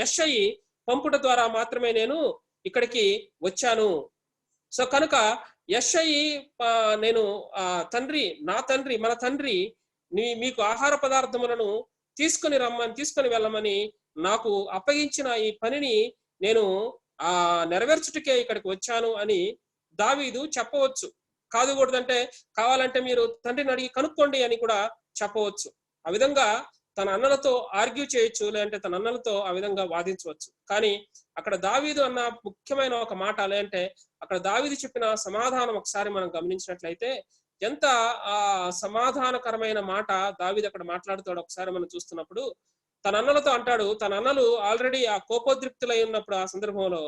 యెషై పంపుట ద్వారా మాత్రమే నేను ఇక్కడికి వచ్చాను. సో కనుక యెషై నేను మన తండ్రి మీకు ఆహార పదార్థములను తీసుకొని వెళ్ళమని నాకు అప్పగించిన ఈ పనిని నేను నెరవేర్చుటకే ఇక్కడికి వచ్చాను అని దావీదు చెప్పవచ్చు. కాదుకూడదంటే కావాలంటే మీరు తండ్రిని అడిగి కనుక్కోండి అని కూడా చెప్పవచ్చు. ఆ విధంగా తన అన్నలతో ఆర్గ్యూ చేయొచ్చు, లేదంటే తన అన్నలతో ఆ విధంగా వాదించవచ్చు. కానీ అక్కడ దావీదు అన్న ముఖ్యమైన ఒక మాట, లేదంటే అక్కడ దావీదు చెప్పిన సమాధానం ఒకసారి మనం గమనించినట్లయితే ఎంత సమాధానకరమైన మాట దావీదు అక్కడ మాట్లాడుతాడు ఒకసారి మనం చూస్తున్నప్పుడు. తన అన్నలతో అంటాడు. తన అన్నలు ఆల్రెడీ ఆ కోపోద్రిక్తులై ఉన్నప్పుడు ఆ సందర్భంలో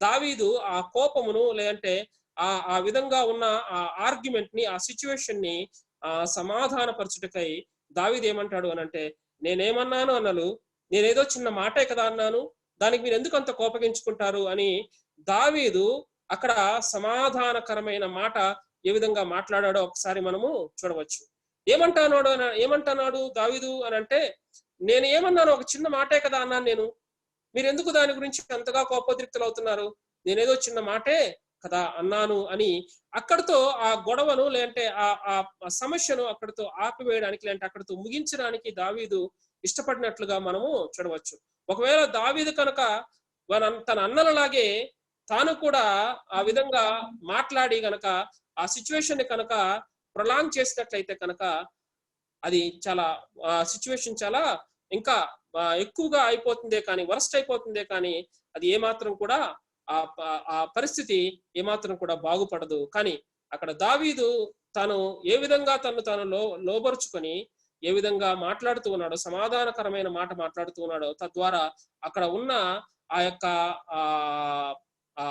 దావీదు ఆ కోపమును లేదంటే ఆ విధంగా ఉన్న ఆ ఆర్గ్యుమెంట్ ని, ఆ సిచ్యువేషన్ ని సమాధానపరచుటకై దావీదు ఏమంటాడు అనంటే, నేనేమన్నాను అన్నలు? నేనేదో చిన్న మాటే కదా అన్నాను, దానికి మీరు ఎందుకు అంత కోపగించుకుంటారు అని దావీదు అక్కడ సమాధానకరమైన మాట ఏ విధంగా మాట్లాడాడో ఒకసారి మనము చూడవచ్చు. ఏమంటున్నాడు దావీదు అనంటే, నేను ఏమన్నాను? ఒక చిన్న మాటే కదా అన్నాను మీరు ఎందుకు దాని గురించి అంతగా కోపోద్రిక్తులు అవుతున్నారు? నేనేదో చిన్న మాటే కదా అన్నాను అని అక్కడితో ఆ గొడవను లేదంటే ఆ సమస్యను అక్కడితో ఆపివేయడానికి లేదంటే అక్కడితో ముగించడానికి దావీదు ఇష్టపడినట్లుగా మనము చూడవచ్చు. ఒకవేళ దావీదు కనుక తన అన్నలలాగే తాను కూడా ఆ విధంగా మాట్లాడి గనక ఆ సిచ్యువేషన్ ని కనుక ప్రొలాంగ్ చేసినట్లయితే కనుక అది చాలా సిచ్యువేషన్ చాలా ఇంకా ఎక్కువగా అయిపోతుందే కానీ వరస్ట్ అయిపోతుందే కానీ అది ఏమాత్రం కూడా ఆ పరిస్థితి ఏమాత్రం కూడా బాగుపడదు. కానీ అక్కడ దావీదు తాను ఏ విధంగా తాను లోబరుచుకొని ఏ విధంగా మాట్లాడుతూ ఉన్నాడో, సమాధానకరమైన మాట మాట్లాడుతూ ఉన్నాడో, తద్వారా అక్కడ ఉన్న ఆ యొక్క ఆ ఆ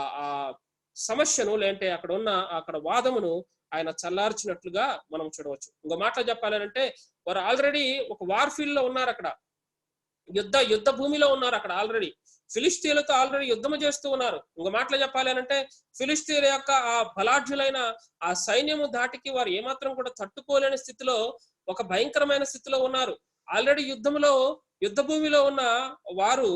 సమస్యను లేదంటే అక్కడ వాదమును ఆయన చల్లార్చినట్లుగా మనం చూడవచ్చు. ఇంకో మాటలో చెప్పాలంటే వారు ఆల్రెడీ ఒక వార్ ఫీల్డ్ లో ఉన్నారు. అక్కడ యుద్ధ భూమిలో ఉన్నారు. అక్కడ ఆల్రెడీ ఫిలిస్తీన్లతో ఆల్రెడీ యుద్ధము చేస్తూ ఉన్నారు. ఇంకో మాటలో చెప్పాలి అంటే ఫిలిస్తీన్ల యొక్క ఆ బలాఢ్యులైన ఆ సైన్యము ధాటికి వారు ఏమాత్రం కూడా తట్టుకోలేని స్థితిలో, ఒక భయంకరమైన స్థితిలో ఉన్నారు. ఆల్రెడీ యుద్ధ భూమిలో ఉన్న వారు,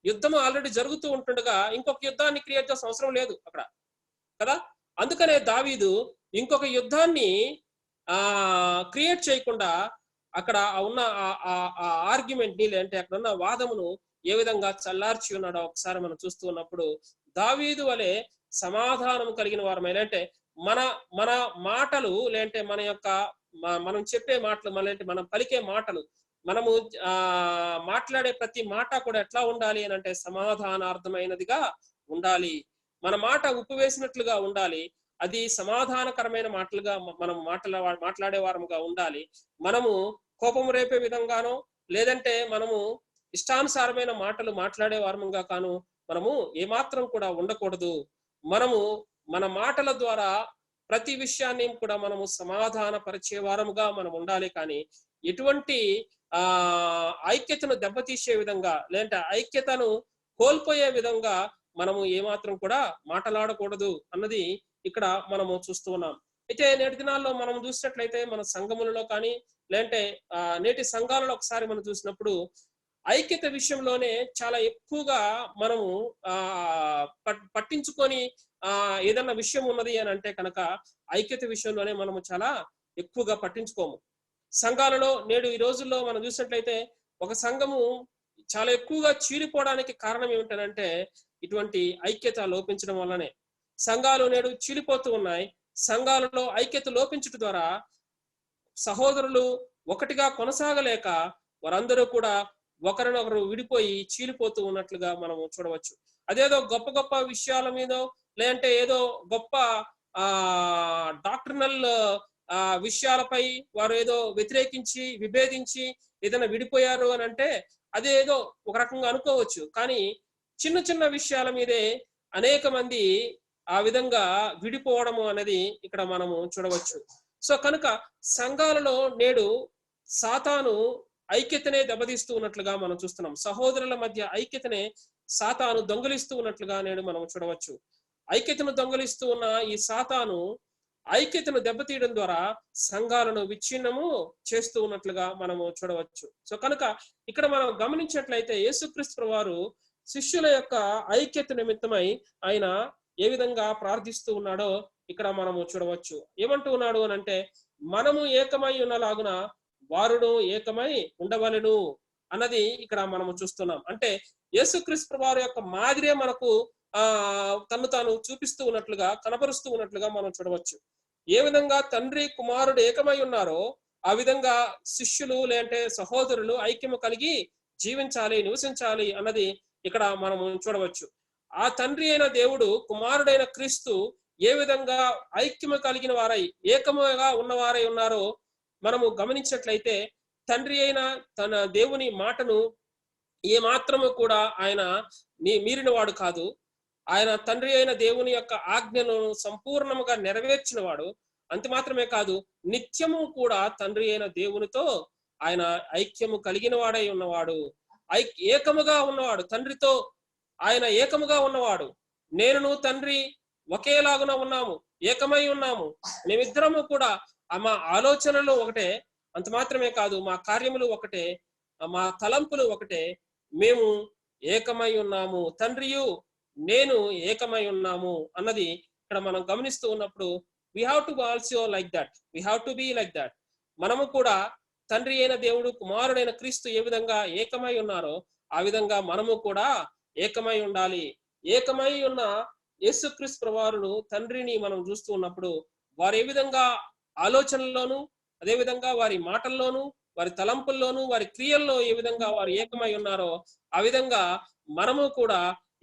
యుద్ధము ఆల్రెడీ జరుగుతూ ఉంటుండగా ఇంకొక యుద్ధాన్ని క్రియేట్ చేసిన అవసరం లేదు అక్కడ కదా. అందుకనే దావీదు ఇంకొక యుద్ధాన్ని క్రియేట్ చేయకుండా అక్కడ ఉన్న ఆర్గ్యుమెంట్ ని లేదంటే అక్కడ ఉన్న వాదమును ఏ విధంగా చల్లార్చి ఉన్నాడో ఒకసారి మనం చూస్తూ ఉన్నప్పుడు, దావీదు వలె సమాధానం కలిగిన వారమై, అంటే మన మాటలు లేదంటే మనం చెప్పే మాటలు, మనం పలికే మాటలు, మనము మాట్లాడే ప్రతి మాట కూడా ఎట్లా ఉండాలి అని అంటే సమాధానార్థమైనదిగా ఉండాలి. మన మాట ఉప్పు వేసినట్లుగా ఉండాలి. అది సమాధానకరమైన మాటలుగా మనం మాట్లాడే వారముగా ఉండాలి. మనము కోపము రేపే విధంగానో లేదంటే మనము ఇష్టానుసారమైన మాటలు మాట్లాడే వారముగా కాను మనము ఏమాత్రం కూడా ఉండకూడదు. మనము మన మాటల ద్వారా ప్రతి విషయాన్ని కూడా మనము సమాధాన పరిచే వారముగా మనం ఉండాలి. కానీ ఎటువంటి ఐక్యతను దెబ్బతీసే విధంగా లేదంటే ఐక్యతను కోల్పోయే విధంగా మనము ఏమాత్రం కూడా మాట్లాడకూడదు అన్నది ఇక్కడ మనము చూస్తూ ఉన్నాం. అయితే నేటి దినాల్లో మనం చూసినట్లయితే మన సంఘములలో కానీ లేదంటే నేటి సంఘాలలో ఒకసారి మనం చూసినప్పుడు ఐక్యత విషయంలోనే చాలా ఎక్కువగా మనము పట్టించుకొని ఏదన్నా విషయం ఉన్నది అని అంటే కనుక ఐక్యత విషయంలోనే మనము చాలా ఎక్కువగా పట్టించుకోము. సంఘాలలో నేడు ఈ రోజుల్లో మనం చూసినట్లయితే ఒక సంఘము చాలా ఎక్కువగా చీలిపోవడానికి కారణం ఏమిటంటే ఇటువంటి ఐక్యత లోపించడం వల్లనే సంఘాలు నేడు చీలిపోతూ ఉన్నాయి. సంఘాలలో ఐక్యత లోపించడం ద్వారా సహోదరులు ఒకటిగా కొనసాగలేక వారందరూ కూడా ఒకరినొకరు విడిపోయి చీలిపోతూ ఉన్నట్లుగా మనం చూడవచ్చు. అదేదో గొప్ప గొప్ప విషయాల మీద లేదంటే ఏదో గొప్ప డాక్టర్నల్ విషయాలపై వారు ఏదో వ్యతిరేకించి విభేదించి ఏదైనా విడిపోయారు అని అంటే అదేదో ఒక రకంగా అనుకోవచ్చు. కానీ చిన్న చిన్న విషయాల మీదే అనేక మంది ఆ విధంగా విడిపోవడము అనేది ఇక్కడ మనము చూడవచ్చు. సో కనుక సంఘాలలో నేడు సాతాను ఐక్యతనే దెబ్బతీస్తూ ఉన్నట్లుగా మనం చూస్తున్నాం. సహోదరుల మధ్య ఐక్యతనే సాతాను దొంగిలిస్తూ ఉన్నట్లుగా నేడు మనం చూడవచ్చు. ఐక్యతను దొంగిలిస్తూ ఉన్న ఈ సాతాను ఐక్యతను దెబ్బతీయడం ద్వారా సంఘాలను విచ్ఛిన్నము చేస్తూ ఉన్నట్లుగా మనము చూడవచ్చు. సో కనుక ఇక్కడ మనం గమనించినట్లయితే యేసుక్రీస్తు వారు శిష్యుల యొక్క ఐక్యత నిమిత్తమై ఆయన ఏ విధంగా ప్రార్థిస్తూ ఉన్నాడో ఇక్కడ మనము చూడవచ్చు. ఏమంటూ ఉన్నాడు అని అంటే మనము ఏకమై ఉన్నలాగున వారును ఏకమై ఉండవలెను అన్నది ఇక్కడ మనము చూస్తున్నాం. అంటే యేసుక్రీస్తు వారి యొక్క మాదిరే మనకు తను తాను చూపిస్తూ ఉన్నట్లుగా కనపరుస్తూ ఉన్నట్లుగా మనం చూడవచ్చు. ఏ విధంగా తండ్రి కుమారుడు ఏకమై ఉన్నారో ఆ విధంగా శిష్యులు లేదంటే సహోదరులు ఐక్యము కలిగి జీవించాలి, నివసించాలి అన్నది ఇక్కడ మనము చూడవచ్చు. ఆ తండ్రి అయిన దేవుడు కుమారుడైన క్రీస్తు ఏ విధంగా ఐక్యము కలిగిన వారై ఏకముగా ఉన్నవారై ఉన్నారో మనము గమనించినట్లయితే తండ్రి అయిన తన దేవుని మాటను ఏ మాత్రము కూడా ఆయన మీరిన వాడు కాదు. ఆయన తండ్రి అయిన దేవుని యొక్క ఆజ్ఞను సంపూర్ణముగా నెరవేర్చిన వాడు. అంత మాత్రమే కాదు, నిత్యము కూడా తండ్రి అయిన దేవునితో ఆయన ఐక్యము కలిగిన వాడై ఉన్నవాడు, ఏకముగా ఉన్నవాడు. తండ్రితో ఆయన ఏకముగా ఉన్నవాడు. నేనును తండ్రి ఒకేలాగున ఉన్నాము, ఏకమై ఉన్నాము. మేమిద్దరము కూడా మా ఆలోచనలు ఒకటే, అంత మాత్రమే కాదు మా కార్యములు ఒకటే, మా తలంపులు ఒకటే. మేము ఏకమై ఉన్నాము, తండ్రియు నేను ఏకమై ఉన్నాము అన్నది ఇక్కడ మనం గమనిస్తూ ఉన్నప్పుడు we have to also like that, we have to be like that. మనము కూడా తండ్రి అయిన దేవుడు కుమారుడైన క్రీస్తు ఏ విధంగా ఏకమై ఉన్నారో ఆ విధంగా మనము కూడా ఏకమై ఉండాలి. ఏకమై ఉన్న యేసుక్రీస్తు ప్రభువారును తండ్రిని మనం చూస్తూ ఉన్నప్పుడు వారు ఏ విధంగా ఆలోచనల్లోనూ, అదే విధంగా వారి మాటల్లోనూ, వారి తలంపుల్లోనూ, వారి క్రియల్లో ఏ విధంగా వారు ఏకమై ఉన్నారో ఆ విధంగా మనము కూడా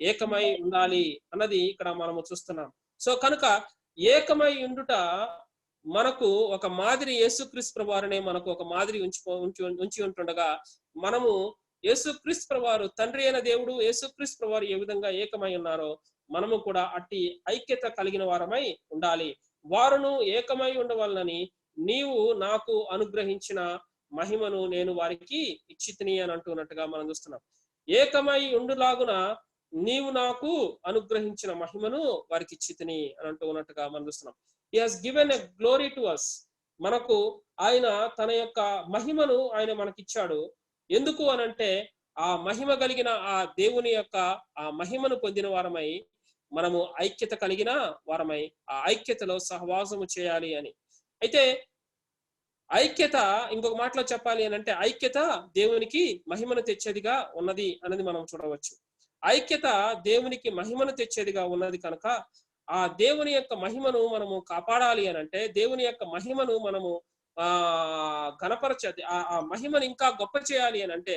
ఏకమై ఉండాలి అన్నది ఇక్కడ మనము చూస్తున్నాం. సో కనుక ఏకమై ఉండుట మనకు ఒక మాదిరి యేసుక్రీస్తు ప్రభువారినే మనకు ఒక మాదిరి ఉంచి ఉంటుండగా మనము యేసుక్రీస్తు ప్రభువారు తండ్రి అయిన దేవుడు, యేసుక్రీస్తు ప్రభువారు ఏ విధంగా ఏకమై ఉన్నారో మనము కూడా అట్టి ఐక్యత కలిగిన వారమై ఉండాలి. వారును ఏకమై ఉండవలనని నీవు నాకు అనుగ్రహించిన మహిమను నేను వారికి ఇచ్చితిని అని అంటున్నట్టుగా మనం చూస్తున్నాం. ఏకమై ఉండులాగున నీవు నాకు అనుగ్రహించిన మహిమను వారికి ఇచ్చితిని అని అంటూ ఉన్నట్టుగా మనం చూస్తున్నాం. He has given a glory to us. మనకు ఆయన తన యొక్క మహిమను ఆయన మనకిచ్చాడు. ఎందుకు అనంటే ఆ మహిమ కలిగిన ఆ దేవుని యొక్క ఆ మహిమను పొందిన వారమై మనము ఐక్యత కలిగిన వారమై ఆ ఐక్యతలో సహవాసము చేయాలి అని. అయితే ఐక్యత ఇంకొక మాటలో చెప్పాలి అని అంటే ఐక్యత దేవునికి మహిమను తెచ్చేదిగా ఉన్నది అనేది మనం చూడవచ్చు. ఐక్యత దేవునికి మహిమను తెచ్చేదిగా ఉన్నది కనుక ఆ దేవుని యొక్క మహిమను మనము కాపాడాలి అని అంటే దేవుని యొక్క మహిమను మనము కనపరచాలి. ఆ మహిమను ఇంకా గొప్ప చేయాలి అని అంటే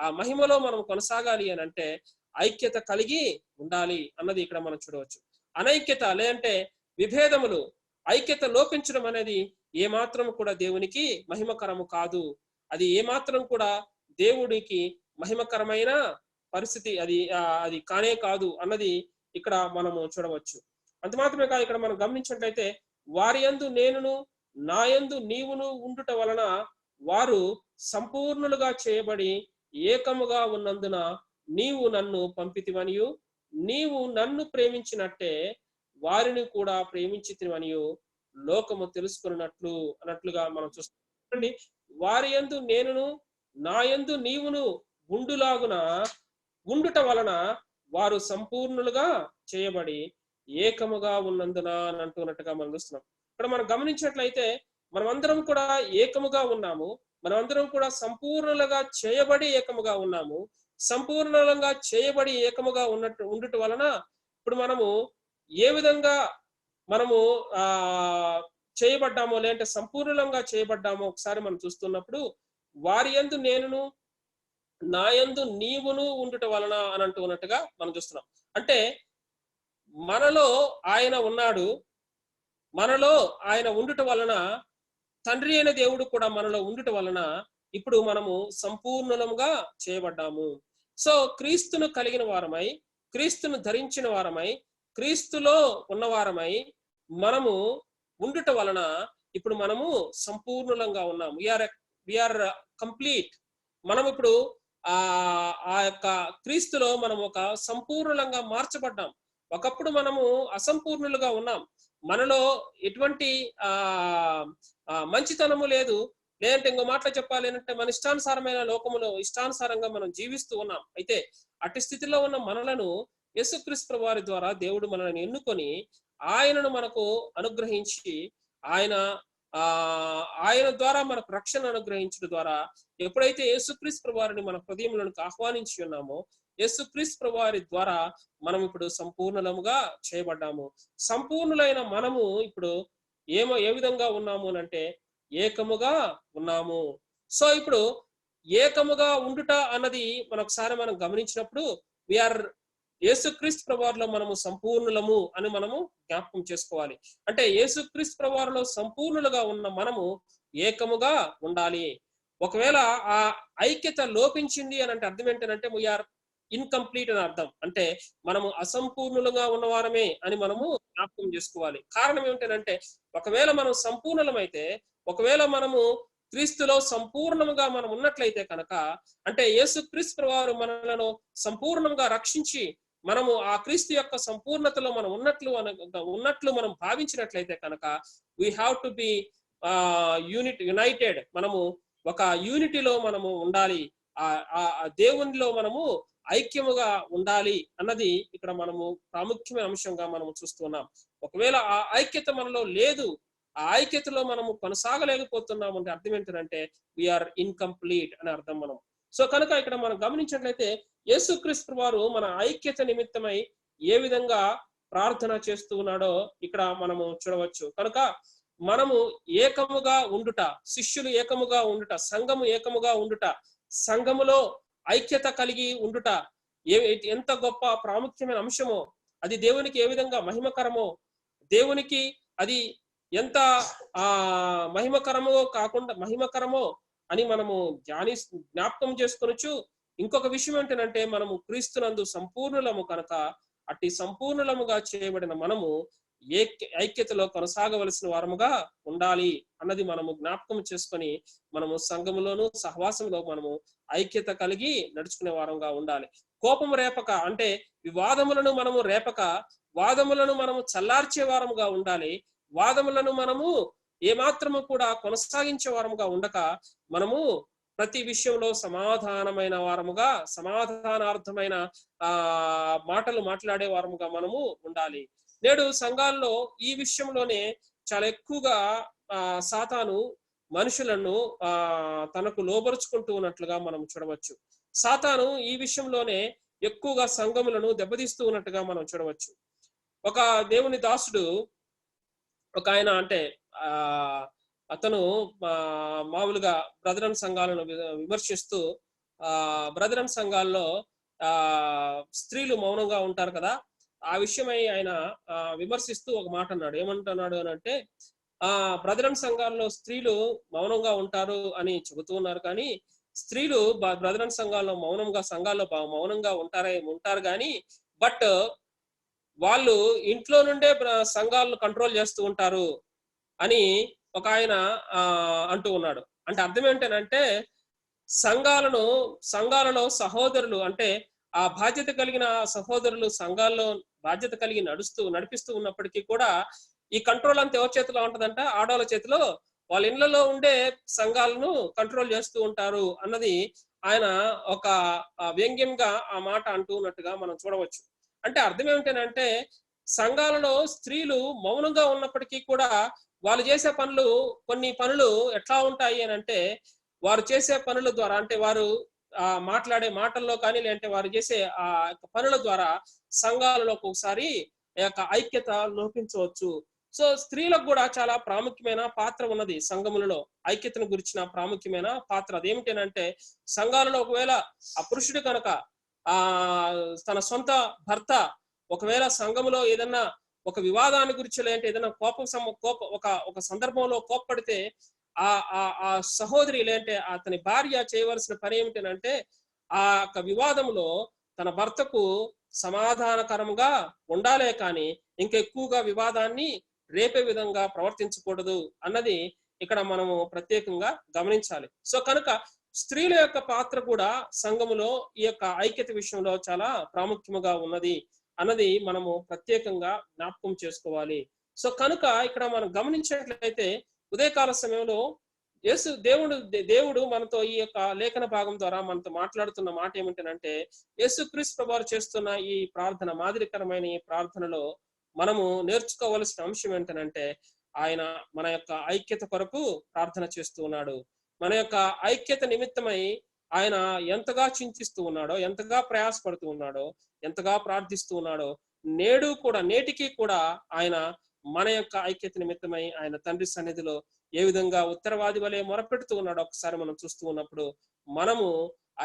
ఆ మహిమలో మనం కొనసాగాలి అని అంటే ఐక్యత కలిగి ఉండాలి అన్నది ఇక్కడ మనం చూడవచ్చు. అనైక్యత లేదంటే విభేదములు, ఐక్యత లోపించడం అనేది ఏమాత్రం కూడా దేవునికి మహిమకరము కాదు. అది ఏమాత్రం కూడా దేవుడికి మహిమకరమైన పరిస్థితి అది కానే కాదు అన్నది ఇక్కడ మనము చూడవచ్చు. అంత మాత్రమే కాదు, ఇక్కడ మనం గమనించినట్లయితే వారి యందు నేనును నా యందు నీవును ఉండుట వలన వారు సంపూర్ణులుగా చేయబడి ఏకముగా ఉన్నందున నీవు నన్ను పంపితివనియు నీవు నన్ను ప్రేమించినట్టే వారిని కూడా ప్రేమించితివనియు లోకము తెలుసుకున్నట్లు అన్నట్లుగా మనం చూస్తాం. వారి యందు నేనును నా యందు నీవును ఉండులాగున ఉండుట వలన వారు సంపూర్ణులుగా చేయబడి ఏకముగా ఉన్నందున అని అంటున్నట్టుగా మనం చూస్తున్నాం. ఇక్కడ మనం గమనించినట్లయితే మనమందరం కూడా ఏకముగా ఉన్నాము. మనమందరం కూడా సంపూర్ణులుగా చేయబడి ఏకముగా ఉన్నాము. సంపూర్ణంగా చేయబడి ఏకముగా ఉండుట వలన ఇప్పుడు మనము ఏ విధంగా మనము చేయబడ్డామో లేదంటే సంపూర్ణంగా చేయబడ్డామో ఒకసారి మనం చూస్తున్నప్పుడు వారి యందు నేనును నా యందు నీవును ఉండుట వలన అని అంటున్నట్టుగా మనం చూస్తున్నాం. అంటే మనలో ఆయన ఉన్నాడు, మనలో ఆయన ఉండుట వలన తండ్రి అయిన దేవుడు కూడా మనలో ఉండుట వలన ఇప్పుడు మనము సంపూర్ణంగా చేయబడ్డాము. సో క్రీస్తును కలిగిన వారమై, క్రీస్తును ధరించిన వారమై, క్రీస్తులో ఉన్నవారమై మనము ఉండుట వలన ఇప్పుడు మనము సంపూర్ణంగా ఉన్నాము. We are complete. మనం ఇప్పుడు ఆ యొక్క క్రీస్తులో మనం ఒక సంపూర్ణంగా మార్చబడ్డాం. ఒకప్పుడు మనము అసంపూర్ణులుగా ఉన్నాం. మనలో ఎటువంటి మంచితనము లేదు, లేదంటే ఇంకో మాటలో చెప్పాలి అంటే మన ఇష్టానుసారమైన లోకములో ఇష్టానుసారంగా మనం జీవిస్తూ ఉన్నాం. అయితే అటు స్థితిలో ఉన్న మనలను యేసుక్రీస్తు వారి ద్వారా దేవుడు మనల్ని ఎన్నుకొని ఆయనను మనకు అనుగ్రహించి ఆయన ద్వారా మనకు రక్షణ అనుగ్రహించడం ద్వారా ఎప్పుడైతే యేసుక్రీస్తు వారిని మన హృదయంలోనికి ఆహ్వానించి ఉన్నామో యేసుక్రీస్తు వారి ద్వారా మనం ఇప్పుడు సంపూర్ణముగా చేయబడ్డాము. సంపూర్ణులైన మనము ఇప్పుడు ఏ విధంగా ఉన్నాము అంటే ఏకముగా ఉన్నాము. సో ఇప్పుడు ఏకముగా ఉండుట అన్నది మనొకసారి మనం గమనించినప్పుడు వీఆర్ యేసుక్రీస్తు ప్రభువారిలో మనము సంపూర్ణులము అని మనము జ్ఞాపకం చేసుకోవాలి. అంటే యేసుక్రీస్తు ప్రభువారిలో సంపూర్ణులుగా ఉన్న మనము ఏకముగా ఉండాలి. ఒకవేళ ఆ ఐక్యత లోపించింది అని అంటే అర్థం ఏంటంటే వీఆర్ ఇన్కంప్లీట్ అని అర్థం. అంటే మనము అసంపూర్ణులుగా ఉన్నవారమే అని మనము జ్ఞాపకం చేసుకోవాలి. కారణం ఏమిటంటే ఒకవేళ మనం సంపూర్ణమైతే, ఒకవేళ మనము క్రీస్తులో సంపూర్ణంగా మనం ఉన్నట్లయితే కనుక అంటే యేసుక్రీస్తు ప్రభువారు మనలను సంపూర్ణంగా రక్షించి మనము ఆ క్రీస్తు యొక్క సంపూర్ణతలో మనం ఉన్నట్లు మనం భావించినట్లయితే కనుక we have to be United. మనము ఒక యూనిటీలో మనము ఉండాలి, ఆ దేవునిలో మనము ఐక్యముగా ఉండాలి అన్నది ఇక్కడ మనము ప్రాముఖ్యమైన అంశంగా మనము చూస్తున్నాం. ఒకవేళ ఆ ఐక్యత మనలో లేదు, ఆ ఐక్యతలో మనము కొనసాగలేకపోతున్నాము అంటే అర్థం ఏంటంటే వీఆర్ ఇన్కంప్లీట్ అని అర్థం. మనం సో కనుక ఇక్కడ మనం గమనించినట్లయితే యేసుక్రీస్తు వారు మన ఐక్యత నిమిత్తమై ఏ విధంగా ప్రార్థన చేస్తూ ఉన్నాడో ఇక్కడ మనము చూడవచ్చు. కనుక మనము ఏకముగా ఉండుట, శిష్యులు ఏకముగా ఉండుట, సంఘము ఏకముగా ఉండుట, సంఘములో ఐక్యత కలిగి ఉండుట ఎంత గొప్ప ప్రాముఖ్యమైన అంశమో, అది దేవునికి ఏ విధంగా మహిమకరమో, దేవునికి అది ఎంత మహిమకరమో అని మనము జ్ఞాపకం చేసుకొనొచ్చు. ఇంకొక విషయం ఏంటంటే మనము క్రీస్తునందు సంపూర్ణులము కనుక అట్టి సంపూర్ణులముగా చేయబడిన మనము ఐక్యతలో కొనసాగవలసిన వారముగా ఉండాలి అన్నది మనము జ్ఞాపకం చేసుకొని మనము సంఘములోను సహవాసంలో మనము ఐక్యత కలిగి నడుచుకునే వారంగా ఉండాలి. కోపము రేపక, అంటే వివాదములను మనము రేపక, వాదములను మనము చల్లార్చే వారముగా ఉండాలి. వాదములను మనము ఏమాత్రము కూడా కొనసాగించే వారముగా ఉండక మనము ప్రతి విషయంలో సమాధానమైన వారముగా, సమాధానార్థమైన మాటలు మాట్లాడే వారముగా మనము ఉండాలి. నేడు సంఘాల్లో ఈ విషయంలోనే చాలా ఎక్కువగా సాతాను మనుషులను తనకు లోబరుచుకుంటూ ఉన్నట్లుగా మనం చూడవచ్చు. సాతాను ఈ విషయంలోనే ఎక్కువగా సంఘములను దెబ్బతీస్తూ ఉన్నట్టుగా మనం చూడవచ్చు. ఒక దేవుని దాసుడు, ఒక ఆయన, అంటే అతను మామూలుగా బ్రదరన్ సంఘాలను విమర్శిస్తూ బ్రదరన్ సంఘాల్లో స్త్రీలు మౌనంగా ఉంటారు కదా, ఆ విషయమై ఆయన విమర్శిస్తూ ఒక మాట అన్నాడు. ఏమంటున్నాడు అని అంటే, బ్రదరన్ సంఘాల్లో స్త్రీలు మౌనంగా ఉంటారు అని చెబుతూ ఉన్నారు, కానీ స్త్రీలు బ్రదరన్ సంఘాల్లో మౌనంగా ఉంటారు కానీ బట్ వాళ్ళు ఇంట్లో నుండే సంఘాలను కంట్రోల్ చేస్తూ ఉంటారు అని ఒక ఆయన అంటూ ఉన్నాడు. అంటే అర్థం ఏంటంటే సంఘాలలో సహోదరులు, అంటే ఆ బాధ్యత కలిగిన సహోదరులు సంఘాల్లో బాధ్యత కలిగి నడిపిస్తూ ఉన్నప్పటికీ కూడా ఈ కంట్రోల్ అంతా ఎవరి చేతిలో ఉంటదంట? ఆడవాళ్ళ చేతిలో. వాళ్ళ ఇళ్లలో ఉండే సంఘాలను కంట్రోల్ చేస్తూ ఉంటారు అన్నది ఆయన ఒక వ్యంగ్యంగా ఆ మాట అంటూ ఉన్నట్టుగా మనం చూడవచ్చు. అంటే అర్థం ఏమిటంటే సంఘాలలో స్త్రీలు మౌనంగా ఉన్నప్పటికీ కూడా వాళ్ళు చేసే కొన్ని పనులు ఎట్లా ఉంటాయి అని అంటే, వారు చేసే పనుల ద్వారా, అంటే వారు మాట్లాడే మాటల్లో కానీ, లేదంటే వారు చేసే ఆ పనుల ద్వారా సంఘాలలో ఒకసారి ఐక్యత లోపించవచ్చు. సో స్త్రీలకు కూడా చాలా ప్రాముఖ్యమైన పాత్ర ఉన్నది సంఘములలో. ఐక్యతను గురించిన ప్రాముఖ్యమైన పాత్ర అదేమిటంటే, సంఘాలలో ఒకవేళ ఆ పురుషుడు కనుక తన సొంత భర్త ఒకవేళ సంఘములో ఏదన్నా ఒక వివాదాన్ని గురించి, లేదంటే ఏదైనా ఒక సందర్భంలో కోప్పడితే ఆ సహోదరి, లేదంటే అతని భార్య చేయవలసిన పని ఏమిటంటే, ఆ యొక్క వివాదంలో తన భర్తకు సమాధానకరంగా ఉండాలే కానీ ఇంకెక్కువగా వివాదాన్ని రేపే విధంగా ప్రవర్తించకూడదు అన్నది ఇక్కడ మనము ప్రత్యేకంగా గమనించాలి. సో కనుక స్త్రీల యొక్క పాత్ర కూడా సంఘములో ఈ యొక్క ఐక్యత విషయంలో చాలా ప్రాముఖ్యముగా ఉన్నది అన్నది మనము ప్రత్యేకంగా జ్ఞాపకం చేసుకోవాలి. సో కనుక ఇక్కడ మనం గమనించినట్లయితే ఉదయకాల సమయంలో దేవుడు మనతో ఈ యొక్క లేఖన భాగం ద్వారా మనతో మాట్లాడుతున్న మాట ఏమిటంటే, యేసుక్రీస్తు ప్రభువారు చేస్తున్న ఈ ప్రార్థన, మాదిరికరమైన ఈ ప్రార్థనలో మనము నేర్చుకోవలసిన అంశం ఏంటంటే, ఆయన మన యొక్క ఐక్యత కొరకు ప్రార్థన చేస్తూ ఉన్నాడు. మన యొక్క ఐక్యత నిమిత్తమై ఆయన ఎంతగా చింతిస్తూ ఉన్నాడో, ఎంతగా ప్రయాసపడుతూ ఉన్నాడో, ఎంతగా ప్రార్థిస్తూ ఉన్నాడో, నేటికి కూడా ఆయన మన యొక్క ఐక్యత నిమిత్తమై ఆయన తండ్రి సన్నిధిలో ఏ విధంగా ఉత్తరవాది వలె మొరపెడుతూ ఉన్నాడో ఒకసారి మనం చూస్తూ ఉన్నప్పుడు మనము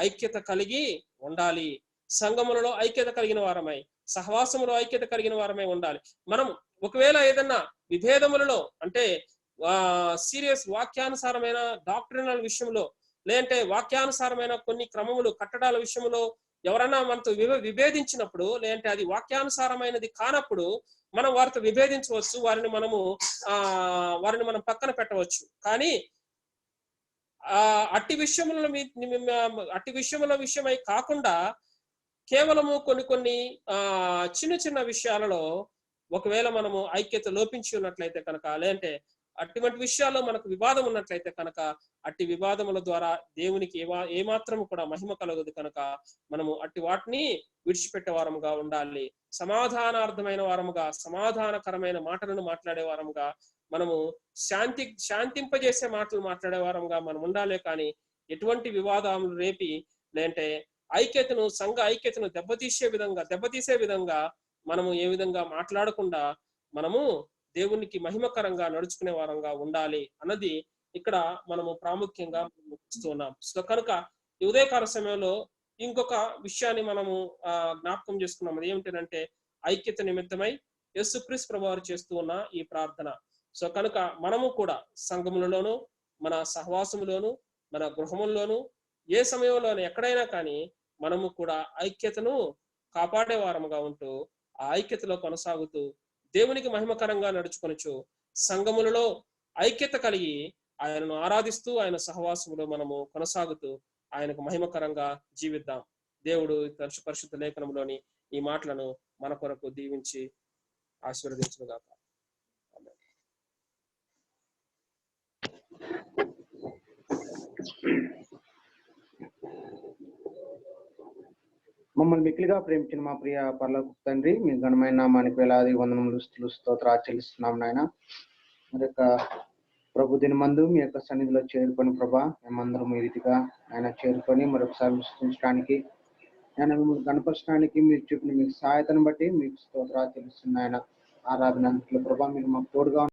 ఐక్యత కలిగి ఉండాలి. సంఘములలో ఐక్యత కలిగిన వారమై, సహవాసములో ఐక్యత కలిగిన వారమై ఉండాలి. మనం ఒకవేళ ఏదన్నా విభేదములలో, అంటే సీరియస్ వాక్యానుసారమైన డాక్ట్రినల్ విషయంలో, లేదంటే వాక్యానుసారమైన కొన్ని క్రమములు కట్టడాల విషయంలో ఎవరైనా మనతో విభేదించినప్పుడు, లేదంటే అది వాక్యానుసారమైనది కానప్పుడు మనం వారితో విభేదించవచ్చు, వారిని మనం పక్కన పెట్టవచ్చు. కానీ అట్టి విషయముల విషయమై కాకుండా కేవలము కొన్ని చిన్న విషయాలలో ఒకవేళ మనము ఐక్యత లోపించి ఉన్నట్లయితే కనుక, లేదంటే అటువంటి విషయాల్లో మనకు వివాదం ఉన్నట్లయితే కనుక, అట్టి వివాదముల ద్వారా దేవునికి ఏమాత్రము కూడా మహిమ కలగదు కనుక మనము అట్టి వాటిని విడిచిపెట్టే వారముగా ఉండాలి. సమాధానార్థమైన వారముగా, సమాధానకరమైన మాటలను మాట్లాడే వారముగా, మనము శాంతింపజేసే మాటలు మాట్లాడే వారముగా మనం ఉండాలి. కానీ ఎటువంటి వివాదములు రేపి లేదంటే సంఘ ఐక్యతను దెబ్బతీసే విధంగా మనము ఏ విధంగా మాట్లాడకుండా మనము దేవునికి మహిమకరంగా నడుచుకునే వారంగా ఉండాలి అన్నది ఇక్కడ మనము ప్రాముఖ్యంగా చూస్తున్నాం. సో కనుక ఈ ఉదయకాల సమయంలో ఇంకొక విషయాన్ని మనము జ్ఞాపకం చేసుకున్నాం. అది ఏమిటంటే ఐక్యత నిమిత్తమై యేసుక్రీస్తు ప్రభువారు చేస్తూ ఉన్న ఈ ప్రార్థన. సో కనుక మనము కూడా సంఘములలోను, మన సహవాసములోను, మన గృహముల్లోను, ఏ సమయంలోనూ ఎక్కడైనా కానీ మనము కూడా ఐక్యతను కాపాడే వారముగా ఉంటూ ఆ ఐక్యతలో కొనసాగుతూ దేవునికి మహిమకరంగా నడుచుకొనుచు సంఘములలో ఐక్యత కలిగి ఆయనను ఆరాధిస్తూ ఆయన సహవాసములో మనము కొనసాగుతూ ఆయనకు మహిమకరంగా జీవిద్దాం. దేవుడు పరిశుద్ధ లేఖనంలోని ఈ మాటలను మన కొరకు దీవించి ఆశీర్వదించుగాక. మమ్మల్ని మిక్కిలిగా ప్రేమించిన మా ప్రియ పరలోక తండ్రి, మీ ఘనమైన నామానికి వేలాది వందనములు స్తుతులు స్తోత్రాలు చెల్లిస్తున్నాం నాయన. మరి యొక్క ప్రభు దినమందు మీ యొక్క సన్నిధిలో చేరుకొని ప్రభా మేమందరం ఈ రీతిగా ఆయన చేరుకొని మరొకసారి విశ్వసించడానికి ఆయన మిమ్మల్ని కనపరచడానికి మీరు చూపిన మీకు సహాయతను బట్టి మీకు స్తోత్రాలు చెల్లిస్తున్నాయన. ఆరాధన ప్రభా మీరు మాకు తోడుగా